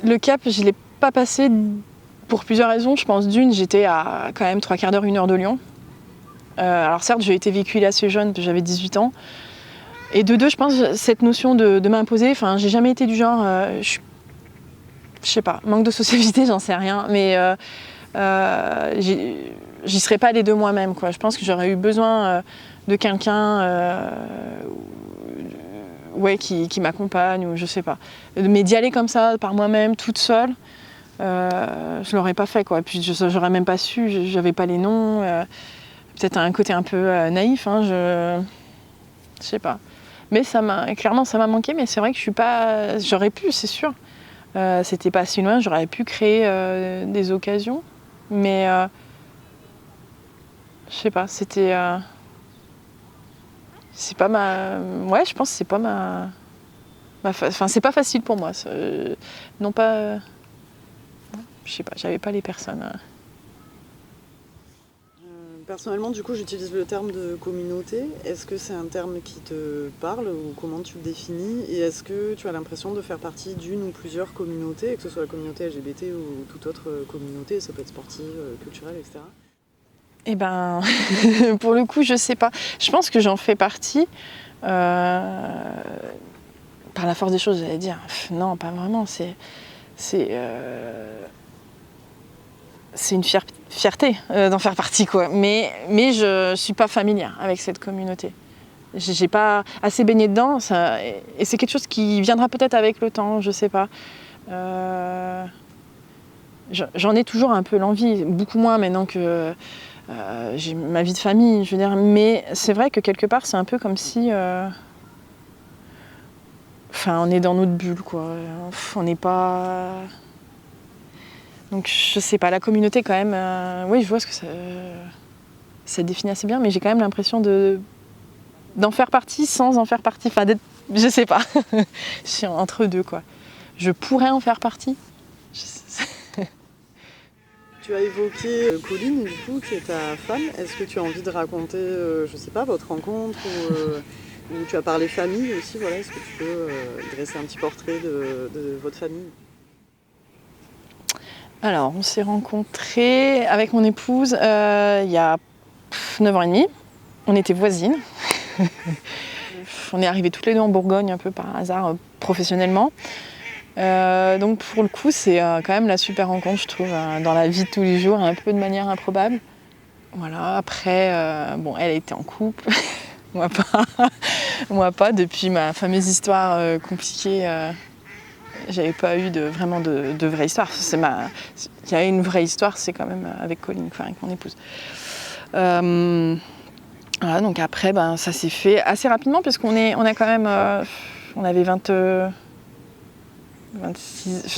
S2: le cap, je ne l'ai pas passé pour plusieurs raisons. Je pense d'une, j'étais à quand même 3/4 d'heure, 1 heure de Lyon. Alors certes, j'ai été véhiculée assez jeune, j'avais 18 ans. Et de deux, je pense, cette notion de m'imposer, enfin, j'ai jamais été du genre... je sais pas, manque de sociabilité, j'en sais rien, mais j'y serais pas allée de moi-même, quoi. Je pense que j'aurais eu besoin de quelqu'un qui m'accompagne, ou je sais pas. Mais d'y aller comme ça, par moi-même, toute seule, je l'aurais pas fait, quoi. Puis j'aurais même pas su, j'avais pas les noms. Peut-être un côté un peu naïf, hein, je sais pas. Mais clairement ça m'a manqué, mais c'est vrai que j'aurais pu, c'est sûr. C'était pas si loin, j'aurais pu créer des occasions. Mais je sais pas, c'était c'est pas ma... Ouais, je pense que c'est pas Enfin, c'est pas facile pour moi. Non pas... Je sais pas, j'avais pas les personnes...
S1: Personnellement, du coup, j'utilise le terme de communauté. Est-ce que c'est un terme qui te parle ou comment tu le définis? Et est-ce que tu as l'impression de faire partie d'une ou plusieurs communautés, que ce soit la communauté LGBT ou toute autre communauté, ça peut être sportive, culturelle, etc.
S2: Eh ben, pour le coup, je sais pas. Je pense que j'en fais partie. Par la force des choses, j'allais dire. Non, pas vraiment. C'est une fierté d'en faire partie, quoi. Mais je suis pas familière avec cette communauté. J'ai pas assez baigné dedans, ça, et c'est quelque chose qui viendra peut-être avec le temps, je sais pas. J'en ai toujours un peu l'envie, beaucoup moins maintenant que j'ai ma vie de famille, je veux dire. Mais c'est vrai que quelque part, c'est un peu comme si... Enfin, on est dans notre bulle, quoi. On n'est pas... Donc je sais pas, la communauté quand même, oui je vois ce que ça définit assez bien, mais j'ai quand même l'impression d'en faire partie sans en faire partie, enfin je sais pas, je suis entre deux quoi. Je pourrais en faire partie.
S1: Tu as évoqué Colline, du coup, qui est ta femme. Est-ce que tu as envie de raconter, je sais pas, votre rencontre ou tu as parlé famille aussi, voilà, est-ce que tu peux dresser un petit portrait de votre famille?
S2: Alors, on s'est rencontrés avec mon épouse il y a 9 ans et demi. On était voisines. On est arrivés toutes les deux en Bourgogne un peu par hasard professionnellement. Donc pour le coup, c'est quand même la super rencontre, je trouve, dans la vie de tous les jours, un peu de manière improbable. Voilà, après, bon, elle était en couple, moi pas. Moi pas, depuis ma fameuse histoire compliquée. J'avais pas eu vraiment de vraie histoire. Il y a une vraie histoire, c'est quand même avec Colline, enfin avec mon épouse. Voilà, donc après, ça s'est fait assez rapidement puisqu'on a quand même, on avait 26,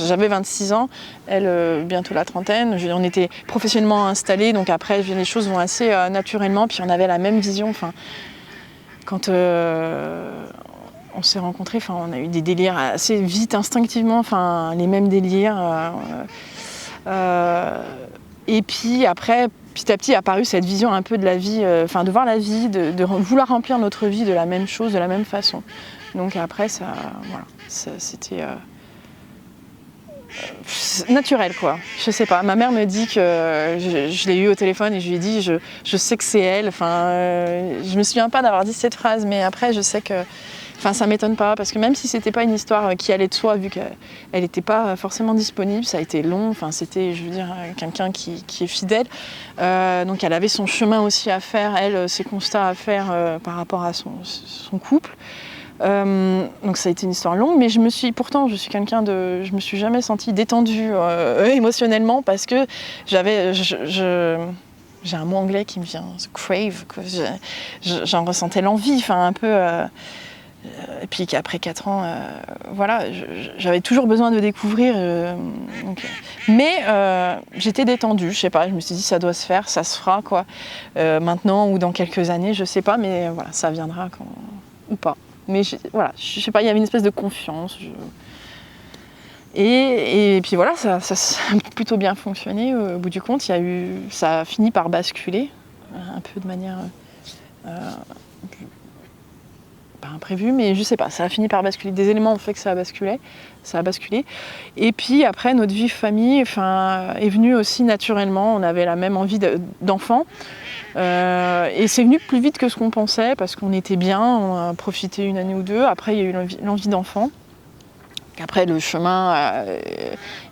S2: j'avais 26 ans, elle bientôt la trentaine. On était professionnellement installés, donc après les choses vont assez naturellement. Puis on avait la même vision. Enfin, quand on s'est rencontrés, enfin, on a eu des délires assez vite, instinctivement, enfin, les mêmes délires. Et puis après, petit à petit, est apparue cette vision un peu de la vie, enfin, de voir la vie, de vouloir remplir notre vie de la même chose, de la même façon. Donc après, c'était naturel, quoi. Je sais pas. Ma mère me dit que je l'ai eu au téléphone et je lui ai dit, je sais que c'est elle. Enfin, je me souviens pas d'avoir dit cette phrase, mais après, je sais que... Enfin, ça m'étonne pas, parce que même si c'était pas une histoire qui allait de soi, vu qu'elle n'était pas forcément disponible, ça a été long, enfin, c'était, je veux dire, quelqu'un qui est fidèle. Donc elle avait son chemin aussi à faire, elle, ses constats à faire par rapport à son couple. Donc ça a été une histoire longue, mais je suis quelqu'un je me suis jamais sentie détendue émotionnellement, parce que j'ai un mot anglais qui me vient, crave, quoi. J'en ressentais l'envie, enfin un peu... et puis qu'après 4 ans, voilà, j'avais toujours besoin de découvrir. Mais j'étais détendue, je sais pas, je me suis dit ça doit se faire, ça se fera quoi. Maintenant ou dans quelques années, je sais pas, mais voilà, ça viendra ou pas. Mais voilà, je sais pas, il y avait une espèce de confiance. Et puis voilà, ça a plutôt bien fonctionné. Au bout du compte, ça a fini par basculer, un peu de manière... pas imprévu, mais je sais pas, ça a fini par basculer. Des éléments ont fait que ça a basculé. Et puis après, notre vie famille est venue aussi naturellement. On avait la même envie d'enfants. Et c'est venu plus vite que ce qu'on pensait, parce qu'on était bien, on a profité une année ou deux. Après, il y a eu l'envie d'enfant. Après, le chemin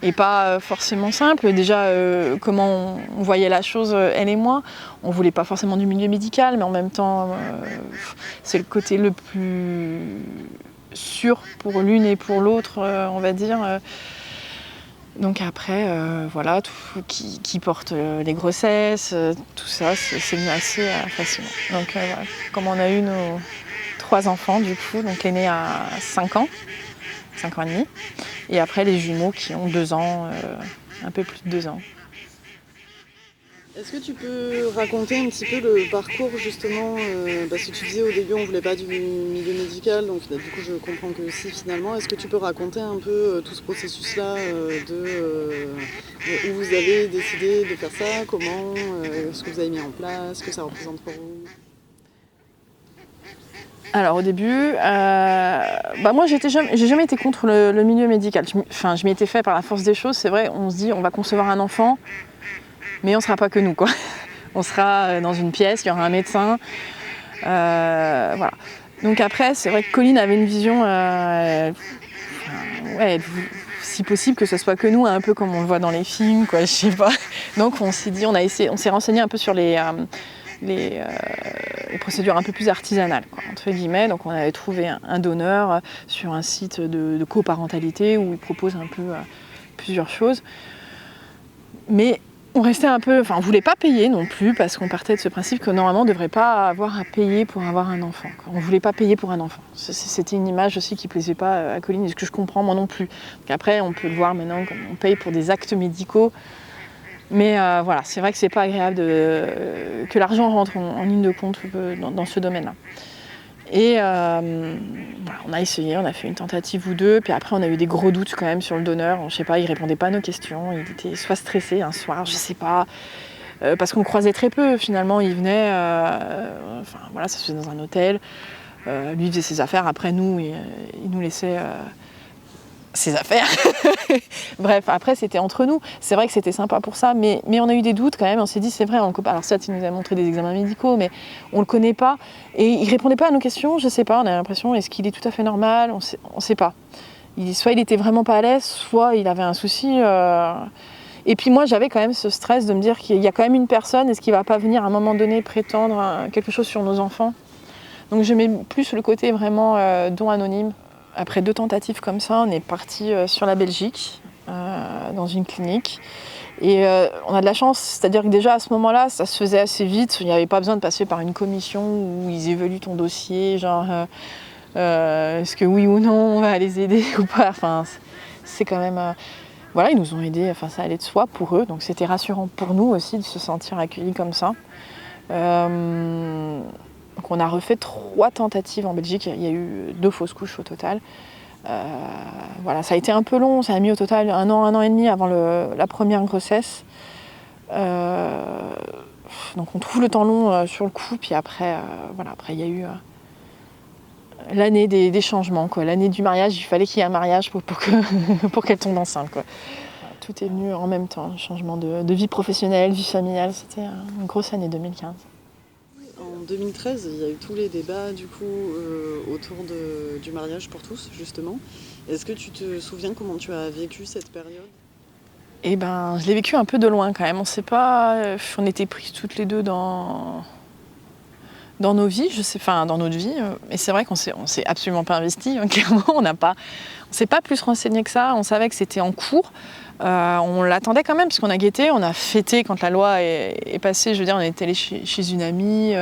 S2: n'est pas forcément simple. Déjà, comment on voyait la chose, elle et moi. On ne voulait pas forcément du milieu médical, mais en même temps, c'est le côté le plus sûr pour l'une et pour l'autre, on va dire. Donc après, voilà, tout qui porte les grossesses, tout ça, c'est venu assez facilement. Donc voilà, comme on a eu nos 3 enfants, du coup, donc l'aîné a 5 ans et demi, et après les jumeaux qui ont 2 ans, un peu plus de 2 ans.
S1: Est-ce que tu peux raconter un petit peu le parcours justement, parce que tu disais au début on voulait pas du milieu médical, donc du coup je comprends que si finalement. Est-ce que tu peux raconter un peu tout ce processus-là où vous avez décidé de faire ça, comment, ce que vous avez mis en place, ce que ça représente pour vous?
S2: Alors au début, moi j'ai jamais été contre le milieu médical. Je m'y étais fait par la force des choses. C'est vrai, on se dit on va concevoir un enfant, mais on sera pas que nous quoi. On sera dans une pièce, il y aura un médecin, voilà. Donc après, c'est vrai que Colline avait une vision, si possible que ce soit que nous, un peu comme on le voit dans les films, quoi. Je sais pas. Donc on s'est dit, on s'est renseigné un peu sur les procédures un peu plus artisanales, quoi, entre guillemets. Donc on avait trouvé un donneur sur un site de coparentalité où il propose un peu plusieurs choses. Mais on restait un peu, on voulait pas payer non plus parce qu'on partait de ce principe que normalement on ne devrait pas avoir à payer pour avoir un enfant, quoi. On voulait pas payer pour un enfant. C'était une image aussi qui plaisait pas à Colline, et ce que je comprends moi non plus. Donc après on peut le voir maintenant, on paye pour des actes médicaux. Mais voilà, c'est vrai que c'est pas agréable que l'argent rentre en ligne de compte dans ce domaine-là. Et voilà, on a essayé, on a fait une tentative ou deux, puis après on a eu des gros doutes quand même sur le donneur. Je sais pas, il répondait pas à nos questions, il était soit stressé un soir, je sais pas, parce qu'on le croisait très peu finalement. Il venait, voilà, ça se faisait dans un hôtel, lui il faisait ses affaires, après nous, il nous laissait ses affaires. Bref, après c'était entre nous. C'est vrai que c'était sympa pour ça, mais on a eu des doutes quand même. On s'est dit c'est vrai, alors ça il nous a montré des examens médicaux, mais on le connaît pas et il répondait pas à nos questions. Je sais pas, on a l'impression est-ce qu'il est tout à fait normal, on sait pas. Soit il était vraiment pas à l'aise, soit il avait un souci. Et puis moi j'avais quand même ce stress de me dire qu'il y a quand même une personne, est-ce qu'il va pas venir à un moment donné prétendre quelque chose sur nos enfants. Donc je mets plus le côté vraiment don anonyme. Après 2 tentatives comme ça, on est parti sur la Belgique, dans une clinique. Et on a de la chance, c'est-à-dire que déjà à ce moment-là, ça se faisait assez vite. Il n'y avait pas besoin de passer par une commission où ils évaluent ton dossier, genre est-ce que oui ou non on va les aider ou pas. Enfin, c'est quand même... voilà, ils nous ont aidés, ça allait de soi pour eux. Donc c'était rassurant pour nous aussi de se sentir accueillis comme ça. Donc on a refait 3 tentatives en Belgique, il y a eu 2 fausses couches au total. Voilà, ça a été un peu long, ça a mis au total 1 an et demi avant la première grossesse. Donc on trouve le temps long sur le coup, puis après, après il y a eu l'année des changements, quoi. L'année du mariage, il fallait qu'il y ait un mariage pour qu'elle tombe enceinte, quoi. Tout est venu en même temps, changement de vie professionnelle, vie familiale, c'était une grosse année 2015.
S1: En 2013, il y a eu tous les débats du coup autour du mariage pour tous, justement. Est-ce que tu te souviens comment tu as vécu cette période?
S2: Eh ben, je l'ai vécu un peu de loin quand même. On sait pas, on était prises toutes les deux dans nos vies, dans notre vie. Et c'est vrai qu'on s'est absolument pas investi, hein, clairement. On s'est pas plus renseigné que ça. On savait que c'était en cours. On l'attendait quand même, parce qu'on a guetté, on a fêté quand la loi est passée. Je veux dire, on est allé chez une amie.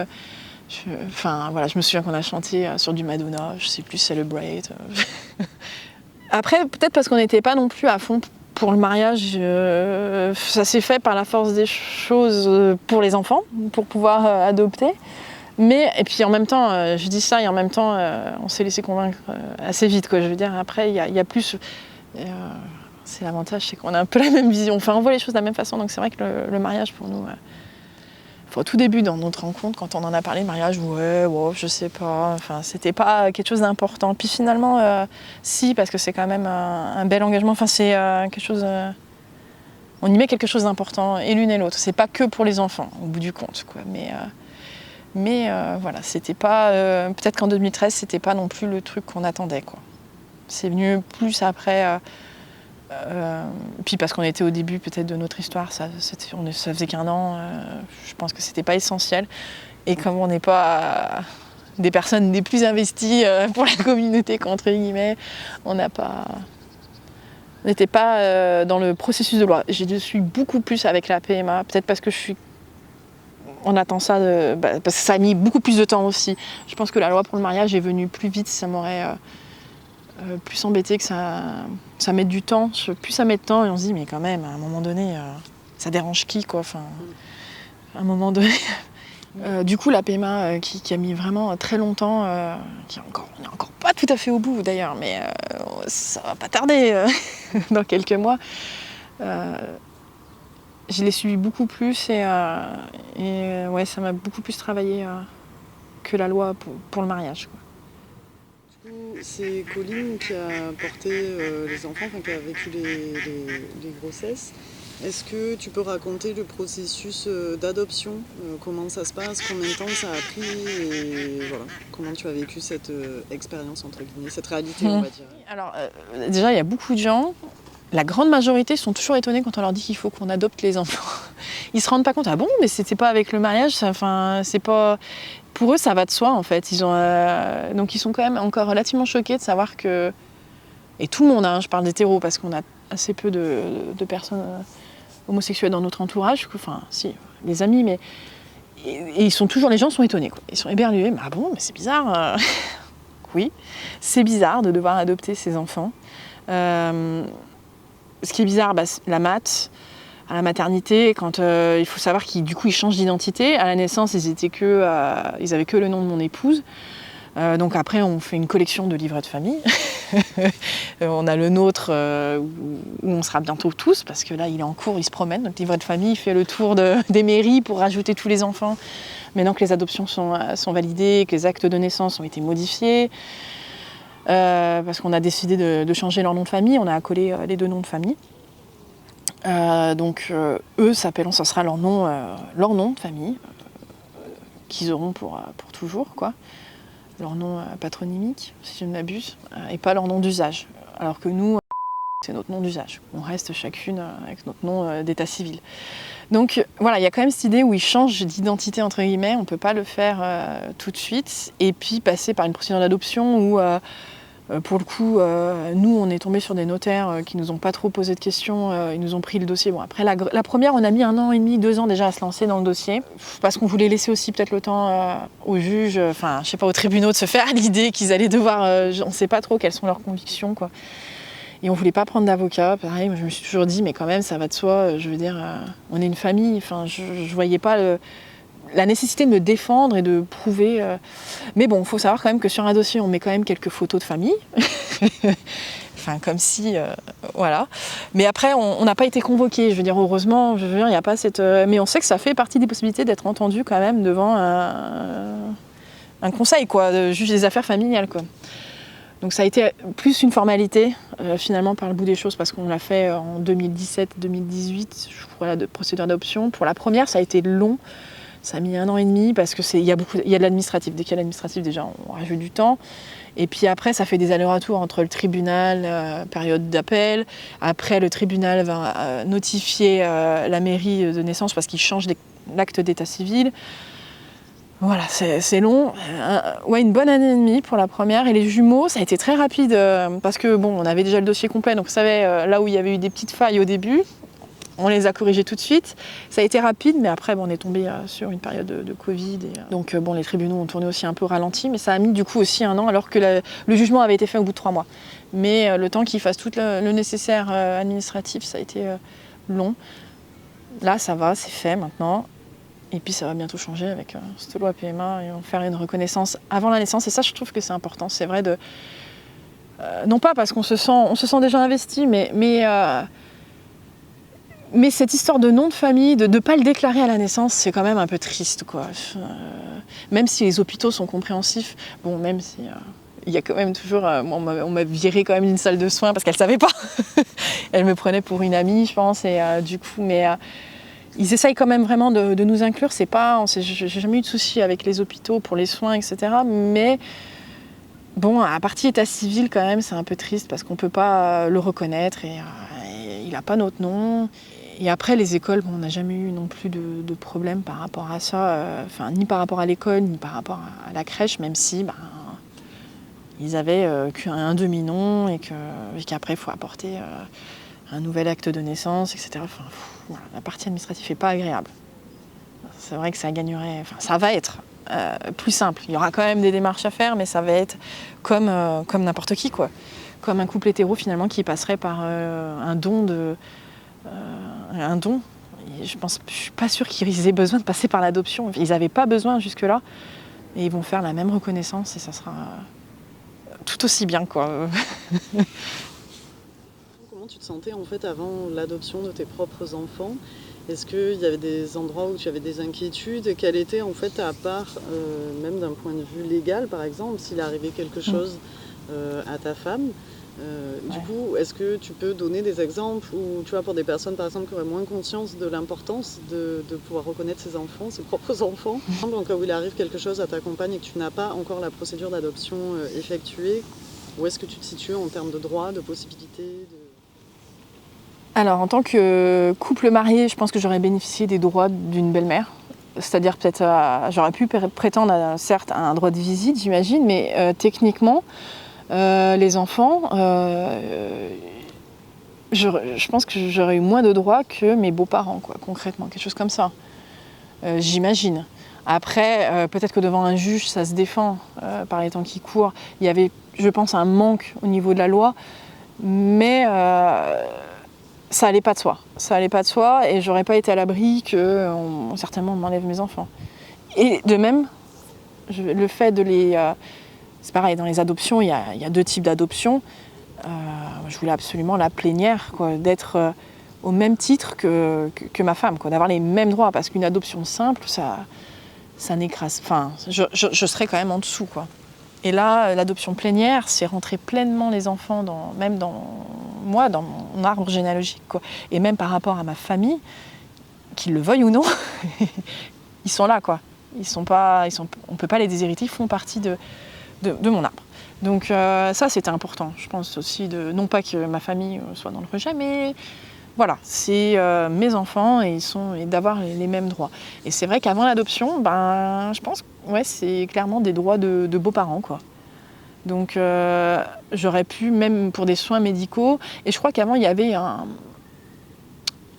S2: Je me souviens qu'on a chanté sur du Madonna, je sais plus, Celebrate. Après, peut-être parce qu'on n'était pas non plus à fond pour le mariage. Ça s'est fait par la force des choses pour les enfants, pour pouvoir adopter. Et puis en même temps, je dis ça, et en même temps, on s'est laissé convaincre assez vite, quoi. Je veux dire, après, il y a plus... c'est l'avantage, c'est qu'on a un peu la même vision. Enfin, on voit les choses de la même façon, donc c'est vrai que le mariage, pour nous... au tout début, dans notre rencontre, quand on en a parlé de mariage, je sais pas, c'était pas quelque chose d'important. Puis finalement, si, parce que c'est quand même un bel engagement, c'est quelque chose... on y met quelque chose d'important, et l'une et l'autre. C'est pas que pour les enfants, au bout du compte, quoi. Mais voilà, c'était pas... peut-être qu'en 2013, c'était pas non plus le truc qu'on attendait, quoi. C'est venu plus après... puis parce qu'on était au début peut-être de notre histoire, ça faisait qu'1 an, je pense que c'était pas essentiel. Et comme on n'est pas des personnes les plus investies pour la communauté, entre guillemets, on n'était pas dans le processus de loi. Je suis beaucoup plus avec la PMA, peut-être parce que on attend ça, parce que ça a mis beaucoup plus de temps aussi. Je pense que la loi pour le mariage est venue plus vite, ça m'aurait... plus embêté que ça mette du temps. Plus ça met de temps et on se dit mais quand même à un moment donné ça dérange qui, quoi. un moment donné. Du coup, la PMA qui a mis vraiment très longtemps, on n'est encore pas tout à fait au bout d'ailleurs, mais ça va pas tarder dans quelques mois. Je l'ai suivi beaucoup plus et ouais, ça m'a beaucoup plus travaillé que la loi pour le mariage, quoi.
S1: Du coup, c'est Colline qui a porté les enfants, qui a vécu les grossesses. Est-ce que tu peux raconter le processus d'adoption, comment ça se passe, combien de temps ça a pris et voilà, comment tu as vécu cette expérience, entre guillemets, cette réalité, on va dire.
S2: Alors, déjà, il y a beaucoup de gens, la grande majorité sont toujours étonnés quand on leur dit qu'il faut qu'on adopte les enfants. Ils se rendent pas compte, ah bon, mais c'était pas avec le mariage, c'est pas... Pour eux, ça va de soi, en fait. Donc ils sont quand même encore relativement choqués de savoir que... Et tout le monde, je parle d'hétéros, parce qu'on a assez peu de personnes homosexuelles dans notre entourage. Enfin, si, les amis, mais... Et les gens sont étonnés, quoi. Ils sont éberlués, mais ah bon, mais c'est bizarre. Oui, c'est bizarre de devoir adopter ses enfants. Ce qui est bizarre, la mat, à la maternité, quand il faut savoir qu'ils changent d'identité. À la naissance, ils avaient que le nom de mon épouse. Donc après, on fait une collection de livrets de famille. On a le nôtre où on sera bientôt tous, parce que là, il est en cours, il se promène. Donc, le livret de famille, il fait le tour des mairies pour rajouter tous les enfants. Maintenant que les adoptions sont validées, que les actes de naissance ont été modifiés, parce qu'on a décidé de changer leur nom de famille, on a accolé les 2 noms de famille. Donc eux s'appelleront, ça sera leur nom de famille, qu'ils auront pour toujours, quoi. Leur nom patronymique, si je ne m'abuse, et pas leur nom d'usage. Alors que nous, c'est notre nom d'usage. On reste chacune avec notre nom d'état civil. Donc voilà, il y a quand même cette idée où ils changent d'identité, entre guillemets, on ne peut pas le faire tout de suite, et puis passer par une procédure d'adoption où... pour le coup, nous, on est tombés sur des notaires qui nous ont pas trop posé de questions. Ils nous ont pris le dossier. Bon, après, la première, on a mis 1 an et demi, 2 ans déjà à se lancer dans le dossier. Parce qu'on voulait laisser aussi peut-être le temps aux juges, aux tribunaux de se faire l'idée qu'ils allaient devoir... on sait pas trop quelles sont leurs convictions, quoi. Et on voulait pas prendre d'avocat. Pareil, moi, je me suis toujours dit, mais quand même, ça va de soi. Je veux dire, on est une famille. Je voyais pas la nécessité de me défendre et de prouver. Mais bon, il faut savoir quand même que sur un dossier, on met quand même quelques photos de famille. Comme si... voilà. Mais après, on n'a pas été convoqués. Je veux dire, heureusement, il n'y a pas cette... mais on sait que ça fait partie des possibilités d'être entendu quand même devant un conseil, quoi, de juge des affaires familiales, quoi. Donc ça a été plus une formalité, finalement, par le bout des choses, parce qu'on l'a fait en 2017-2018, je crois, la procédure d'adoption. Pour la première, ça a été long. Ça a mis 1 an et demi parce qu'il y a de l'administratif. Dès qu'il y a de l'administratif, déjà, on rajoute du temps. Et puis après, ça fait des allers-retours entre le tribunal, période d'appel. Après, le tribunal va notifier la mairie de naissance parce qu'il change l'acte d'état civil. Voilà, c'est long. Ouais, 1 bonne année et demie pour la première. Et les jumeaux, ça a été très rapide parce que bon, on avait déjà le dossier complet, donc on savait là où il y avait eu des petites failles au début. On les a corrigés tout de suite. Ça a été rapide, mais après, on est tombé sur une période de Covid. Donc, les tribunaux ont tourné aussi un peu ralenti, mais ça a mis du coup aussi 1 an, alors que le jugement avait été fait au bout de 3 mois. Mais le temps qu'ils fassent tout le nécessaire administratif, ça a été long. Là, ça va, c'est fait maintenant. Et puis, ça va bientôt changer avec cette loi PMA et on va faire une reconnaissance avant la naissance. Et ça, je trouve que c'est important. C'est vrai de... non pas parce qu'on se sent déjà investi, mais cette histoire de nom de famille, de ne pas le déclarer à la naissance, c'est quand même un peu triste, quoi. Même si les hôpitaux sont compréhensifs, bon, même si il y a quand même toujours... on m'a virée quand même d'une salle de soins parce qu'elle ne savait pas. Elle me prenait pour une amie, je pense, et du coup... Mais ils essayent quand même vraiment de nous inclure. J'ai jamais eu de soucis avec les hôpitaux pour les soins, etc. Mais... Bon, à partie état civil, quand même, c'est un peu triste parce qu'on ne peut pas le reconnaître et il n'a pas notre nom. Et après, les écoles, on n'a jamais eu non plus de problème par rapport à ça, ni par rapport à l'école, ni par rapport à la crèche, même si ils avaient qu'un demi-nom et qu'après, il faut apporter un nouvel acte de naissance, etc. Voilà, la partie administrative n'est pas agréable. C'est vrai que ça gagnerait... ça va être plus simple. Il y aura quand même des démarches à faire, mais ça va être comme n'importe qui, quoi. Comme un couple hétéro, finalement, qui passerait par un don. je suis pas sûre qu'ils aient besoin de passer par l'adoption. Ils n'avaient pas besoin jusque-là. Et ils vont faire la même reconnaissance et ça sera tout aussi bien, quoi.
S1: Comment tu te sentais en fait avant l'adoption de tes propres enfants? Est-ce qu'il y avait des endroits où tu avais des inquiétudes? Quelle était en fait ta part, même d'un point de vue légal par exemple, s'il arrivait quelque chose à ta femme? Du coup, est-ce que tu peux donner des exemples où, tu vois, pour des personnes par exemple qui auraient moins conscience de l'importance de pouvoir reconnaître ses enfants, ses propres enfants, en cas où il arrive quelque chose à ta compagne et que tu n'as pas encore la procédure d'adoption effectuée, où est-ce que tu te situes en termes de droits, de possibilités
S2: Alors, en tant que couple marié, je pense que j'aurais bénéficié des droits d'une belle-mère. C'est-à-dire peut-être, j'aurais pu prétendre certes à un droit de visite, j'imagine, mais techniquement, les enfants, je pense que j'aurais eu moins de droits que mes beaux-parents, quoi, concrètement, quelque chose comme ça, j'imagine. Après, peut-être que devant un juge, ça se défend par les temps qui courent. Il y avait, je pense, un manque au niveau de la loi, mais ça allait pas de soi. Ça allait pas de soi et j'aurais pas été à l'abri que certainement on m'enlève mes enfants. Et de même, le fait de les... c'est pareil, dans les adoptions, il y a 2 types d'adoptions. Je voulais absolument la plénière, quoi, d'être au même titre que ma femme, quoi, d'avoir les mêmes droits, parce qu'une adoption simple, ça n'écrase... Enfin, je serais quand même en dessous, quoi. Et là, l'adoption plénière, c'est rentrer pleinement les enfants, même dans mon arbre généalogique, quoi. Et même par rapport à ma famille, qu'ils le veuillent ou non, ils sont là, quoi. On ne peut pas les déshériter, ils font partie de mon arbre. Donc ça, c'était important, je pense aussi, non pas que ma famille soit dans le rejet, mais voilà, c'est mes enfants et d'avoir les mêmes droits. Et c'est vrai qu'avant l'adoption, je pense que c'est clairement des droits de beaux-parents, quoi. Donc j'aurais pu, même pour des soins médicaux, et je crois qu'avant il y avait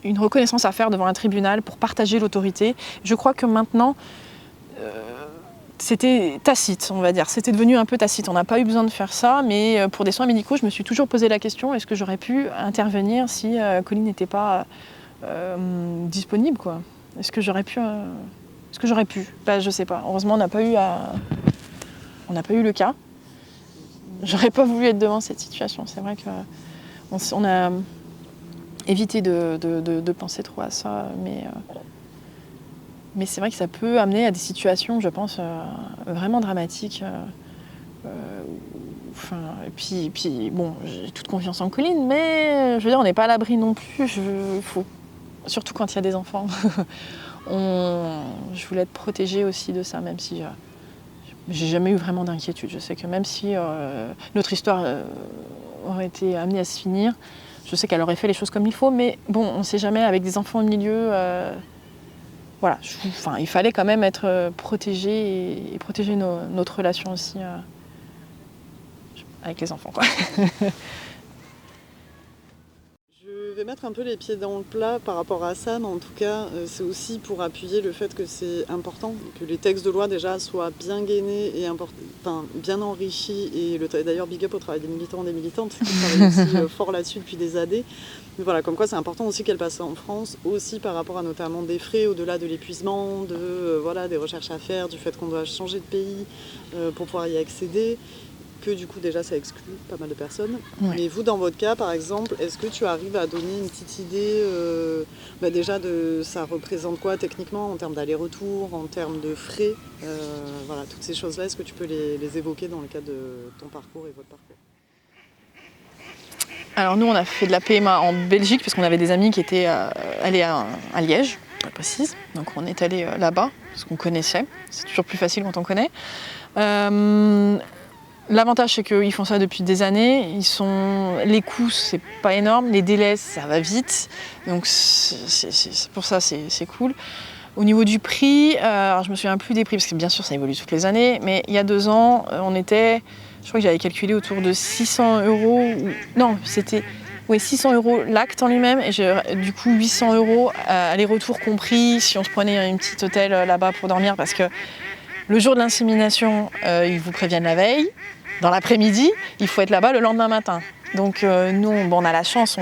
S2: une reconnaissance à faire devant un tribunal pour partager l'autorité. Je crois que maintenant, c'était tacite, on va dire. C'était devenu un peu tacite. On n'a pas eu besoin de faire ça, mais pour des soins médicaux, je me suis toujours posé la question, est-ce que j'aurais pu intervenir si Colline n'était pas disponible, quoi. Est-ce que j'aurais pu je sais pas. Heureusement, on n'a pas eu le cas. J'aurais pas voulu être devant cette situation. C'est vrai qu'on a évité de penser trop à ça, mais c'est vrai que ça peut amener à des situations, je pense, vraiment dramatiques. Et puis, bon, j'ai toute confiance en Colline, mais je veux dire, on n'est pas à l'abri non plus. Surtout quand il y a des enfants. Je voulais être protégée aussi de ça, même si j'ai jamais eu vraiment d'inquiétude. Je sais que même si notre histoire aurait été amenée à se finir, je sais qu'elle aurait fait les choses comme il faut, mais bon, on ne sait jamais, avec des enfants au milieu... Voilà, il fallait quand même être protégé et protéger notre relation aussi avec les enfants, quoi.
S1: Je vais mettre un peu les pieds dans le plat par rapport à ça, mais en tout cas, c'est aussi pour appuyer le fait que c'est important, que les textes de loi déjà soient bien gainés et bien enrichis. Et d'ailleurs, big up au travail des militants et des militantes qui travaillent aussi fort là-dessus depuis des années. Mais voilà, comme quoi c'est important aussi qu'elle passe en France, aussi par rapport à notamment des frais au-delà de l'épuisement, des recherches à faire, du fait qu'on doit changer de pays pour pouvoir y accéder. Que du coup déjà ça exclut pas mal de personnes. Ouais. Mais vous, dans votre cas par exemple, est-ce que tu arrives à donner une petite idée déjà de ça représente quoi techniquement en termes d'aller-retour, en termes de frais, toutes ces choses-là, est-ce que tu peux les évoquer dans le cadre de ton parcours et votre parcours?
S2: Alors nous on a fait de la PMA en Belgique parce qu'on avait des amis qui étaient allés à Liège, je précise. Donc on est allé là-bas parce qu'on connaissait. C'est toujours plus facile quand on connaît. L'avantage, c'est qu'ils font ça depuis des années. Les coûts, c'est pas énorme. Les délais, ça va vite. Donc, pour ça, c'est cool. Au niveau du prix, alors je me souviens plus des prix, parce que bien sûr, ça évolue toutes les années. Mais il y a 2 ans, je crois que j'avais calculé autour de 600 €. Non, c'était 600 € l'acte en lui-même. Et du coup, 800 € aller-retour compris, si on se prenait une petite hôtel là-bas pour dormir. Parce que le jour de l'insémination, ils vous préviennent la veille. Dans l'après-midi, il faut être là-bas le lendemain matin. Donc nous, on a la chance,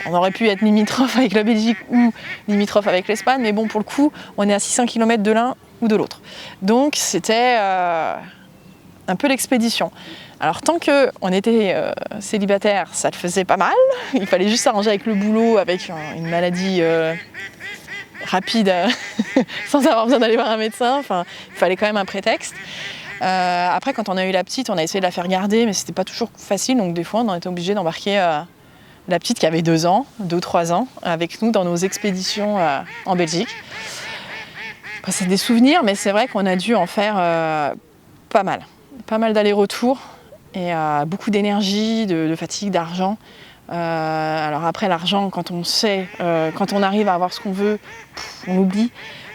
S2: on aurait pu être limitrophe avec la Belgique ou limitrophe avec l'Espagne, mais bon, pour le coup, on est à 600 km de l'un ou de l'autre. Donc c'était un peu l'expédition. Alors tant qu'on était célibataire, ça le faisait pas mal. Il fallait juste s'arranger avec le boulot, avec une maladie rapide, sans avoir besoin d'aller voir un médecin. Enfin, il fallait quand même un prétexte. Après, quand on a eu la petite, on a essayé de la faire garder, mais c'était pas toujours facile. Donc des fois, on était obligé d'embarquer la petite qui avait 2 ou 3 ans, avec nous dans nos expéditions en Belgique. Après, c'est des souvenirs, mais c'est vrai qu'on a dû en faire pas mal d'allers-retours et beaucoup d'énergie, de fatigue, d'argent. Alors après, l'argent, quand on sait, quand on arrive à avoir ce qu'on veut, on oublie.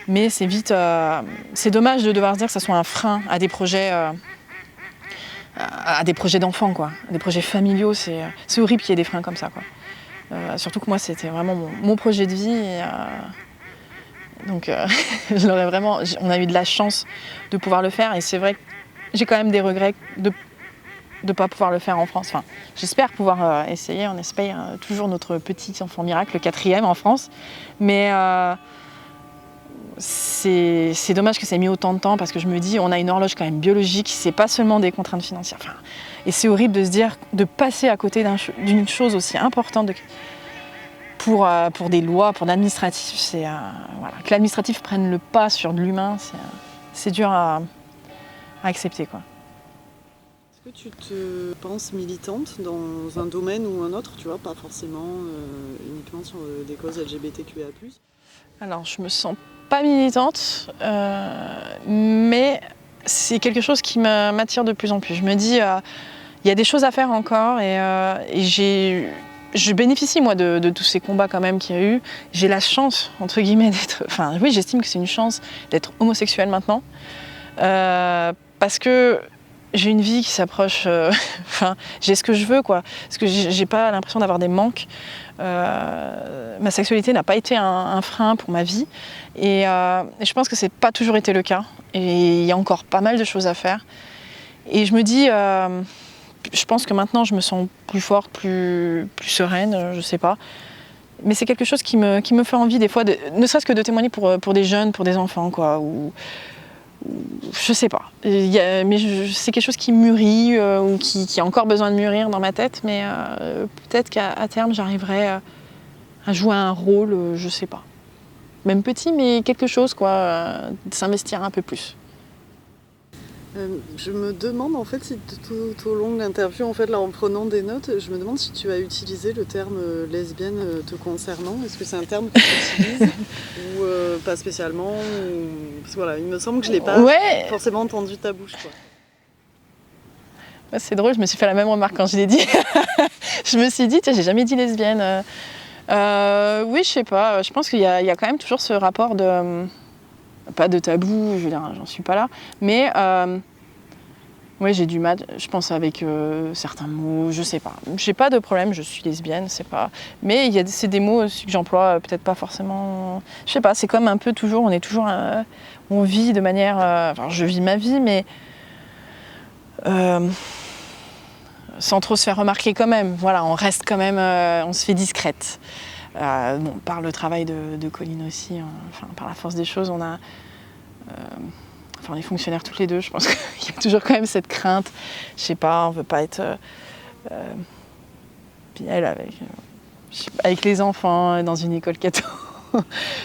S2: Mais c'est vite, c'est dommage de devoir se dire que ça soit un frein à des projets d'enfants, quoi. Des projets familiaux, c'est horrible qu'il y ait des freins comme ça, quoi. Surtout que moi, c'était vraiment mon projet de vie. Et, donc, je l'aurais vraiment. On a eu de la chance de pouvoir le faire. Et c'est vrai que j'ai quand même des regrets de ne pas pouvoir le faire en France. Enfin, j'espère pouvoir essayer. On espère toujours notre petit enfant miracle, le 4e en France. Mais c'est dommage que ça ait mis autant de temps parce que je me dis, on a une horloge quand même biologique, c'est pas seulement des contraintes financières. Enfin, et c'est horrible de se dire, de passer à côté d'une chose aussi importante pour des lois, pour l'administratif. Voilà. Que l'administratif prenne le pas sur de l'humain, c'est dur à accepter, quoi.
S1: Est-ce que tu te penses militante dans un domaine ou un autre, tu vois, pas forcément uniquement sur des causes LGBTQIA+.
S2: Alors, je me sens pas militante, mais c'est quelque chose qui m'attire de plus en plus. Je me dis, il y a des choses à faire encore et je bénéficie, moi, de tous ces combats quand même qu'il y a eu. J'ai la chance, entre guillemets, d'être... Enfin, oui, j'estime que c'est une chance d'être homosexuelle maintenant, parce que j'ai une vie qui s'approche... Enfin, j'ai ce que je veux, quoi. Parce que j'ai pas l'impression d'avoir des manques. Ma sexualité n'a pas été un frein pour ma vie. Et je pense que c'est pas toujours été le cas. Et il y a encore pas mal de choses à faire. Et je me dis... je pense que maintenant, je me sens plus forte, plus sereine, je sais pas. Mais c'est quelque chose qui me fait envie des fois, ne serait-ce que de témoigner pour des jeunes, pour des enfants, quoi. Ou je sais pas. Mais c'est quelque chose qui mûrit ou qui a encore besoin de mûrir dans ma tête. Mais peut-être qu'à terme, j'arriverai à jouer un rôle, je sais pas. Même petit, mais quelque chose, quoi. S'investir un peu plus.
S1: Je me demande en fait si tout au long de l'interview, en fait, là en prenant des notes, je me demande si tu as utilisé le terme lesbienne te concernant. Est-ce que c'est un terme que tu utilises ou pas spécialement Parce que voilà, il me semble que je l'ai pas forcément entendu de ta bouche, quoi.
S2: C'est drôle, je me suis fait la même remarque quand je l'ai dit. Je me suis dit, tiens, j'ai jamais dit lesbienne. Oui, je sais pas. Je pense qu'il y a quand même toujours ce rapport de... Pas de tabou, je veux dire, j'en suis pas là. Mais ouais, j'ai du mal, je pense, avec certains mots, je sais pas. J'ai pas de problème, je suis lesbienne, c'est pas... Mais c'est des mots aussi que j'emploie peut-être pas forcément... Je sais pas, c'est comme un peu toujours, on est toujours... on vit de manière... Enfin, je vis ma vie, mais... sans trop se faire remarquer quand même. Voilà, on reste quand même... on se fait discrète. Bon, par le travail de Colline aussi, enfin, par la force des choses, on a... Enfin, on est fonctionnaires toutes les deux, je pense qu'il y a toujours quand même cette crainte. Je sais pas, on veut pas être... Puis elle, avec les enfants, dans une école catho,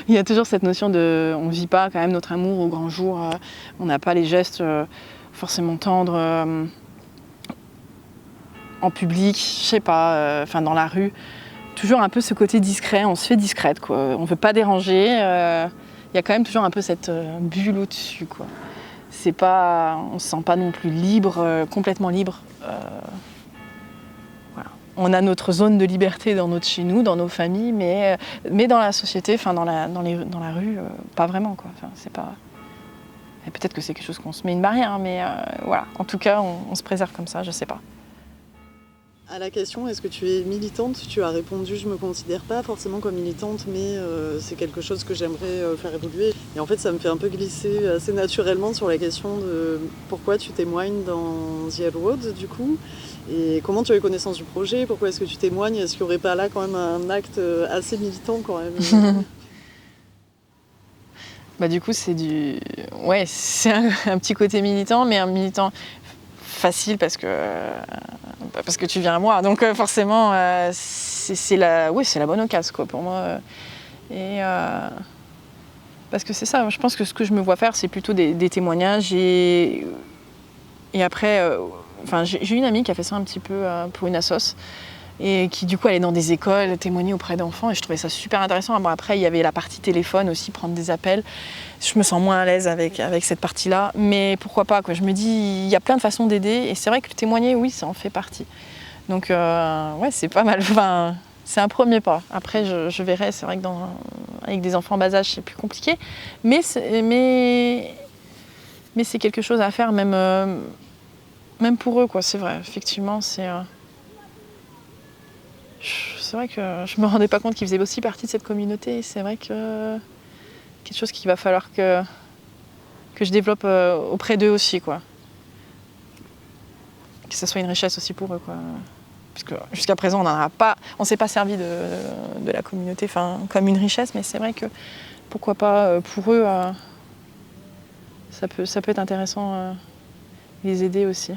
S2: il y a toujours cette notion de... On vit pas quand même notre amour au grand jour, on n'a pas les gestes forcément tendres en public, je sais pas, enfin dans la rue. Toujours un peu ce côté discret, on se fait discrète, quoi. On ne veut pas déranger. Il y a quand même toujours un peu cette bulle au-dessus, quoi. C'est pas, on ne se sent pas non plus libre, complètement libre. Voilà. On a notre zone de liberté chez nous, dans nos familles, mais dans la société, enfin dans la rue, pas vraiment, quoi. Enfin, c'est pas... Et peut-être que c'est quelque chose qu'on se met une barrière, mais voilà. En tout cas, on se préserve comme ça, je sais pas.
S1: À la question, est-ce que tu es militante? Tu as répondu, je me considère pas forcément comme militante, mais c'est quelque chose que j'aimerais faire évoluer. Et en fait, ça me fait un peu glisser assez naturellement sur la question de pourquoi tu témoignes dans The Yellow Road, du coup, et comment tu as eu connaissance du projet, pourquoi est-ce que tu témoignes, est-ce qu'il n'y aurait pas là quand même un acte assez militant quand même?
S2: Bah, du coup, ouais, c'est un petit côté militant, mais un militant facile parce que tu viens à moi. Donc forcément, c'est la bonne occasion quoi, pour moi. Parce que c'est ça, je pense que ce que je me vois faire, c'est plutôt des témoignages. Et après, j'ai une amie qui a fait ça un petit peu pour une assoce. Et qui du coup allait dans des écoles, témoigner auprès d'enfants, et je trouvais ça super intéressant. Bon, après, il y avait la partie téléphone aussi, prendre des appels. Je me sens moins à l'aise avec cette partie-là, mais pourquoi pas quoi. Je me dis, il y a plein de façons d'aider, et c'est vrai que le témoigner, oui, ça en fait partie. Donc ouais, c'est pas mal. Enfin, c'est un premier pas. Après, je verrai, c'est vrai que avec des enfants en bas âge, c'est plus compliqué, mais c'est quelque chose à faire, même pour eux, quoi. C'est vrai, effectivement, c'est vrai que je me rendais pas compte qu'ils faisaient aussi partie de cette communauté. C'est vrai que quelque chose qu'il va falloir que je développe auprès d'eux aussi, quoi. Que ça soit une richesse aussi pour eux, quoi. Puisque jusqu'à présent, on s'est pas servi de la communauté, comme une richesse, mais c'est vrai que pourquoi pas pour eux, ça peut être intéressant les aider aussi.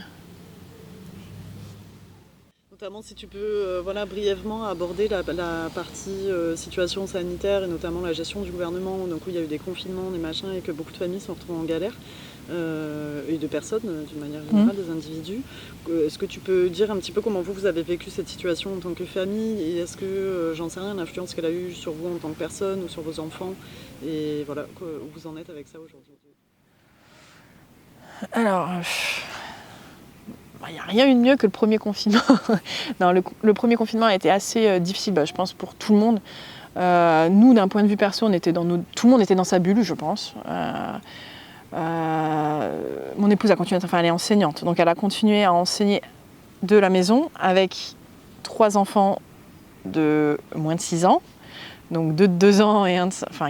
S1: Notamment si tu peux brièvement aborder la partie situation sanitaire et notamment la gestion du gouvernement, donc où il y a eu des confinements, des machins et que beaucoup de familles sont retrouvées en galère, et de personnes d'une manière générale, des individus. Est-ce que tu peux dire un petit peu comment vous avez vécu cette situation en tant que famille et est-ce que, j'en sais rien, l'influence qu'elle a eue sur vous en tant que personne ou sur vos enfants et voilà, où vous en êtes avec ça aujourd'hui?
S2: Alors... il n'y a rien eu de mieux que le premier confinement. Non, le premier confinement a été assez difficile, je pense, pour tout le monde. Nous, d'un point de vue perso, tout le monde était dans sa bulle, je pense. Mon épouse a continué, elle est enseignante, donc elle a continué à enseigner de la maison avec 3 enfants de moins de 6 ans. Donc 2 ans et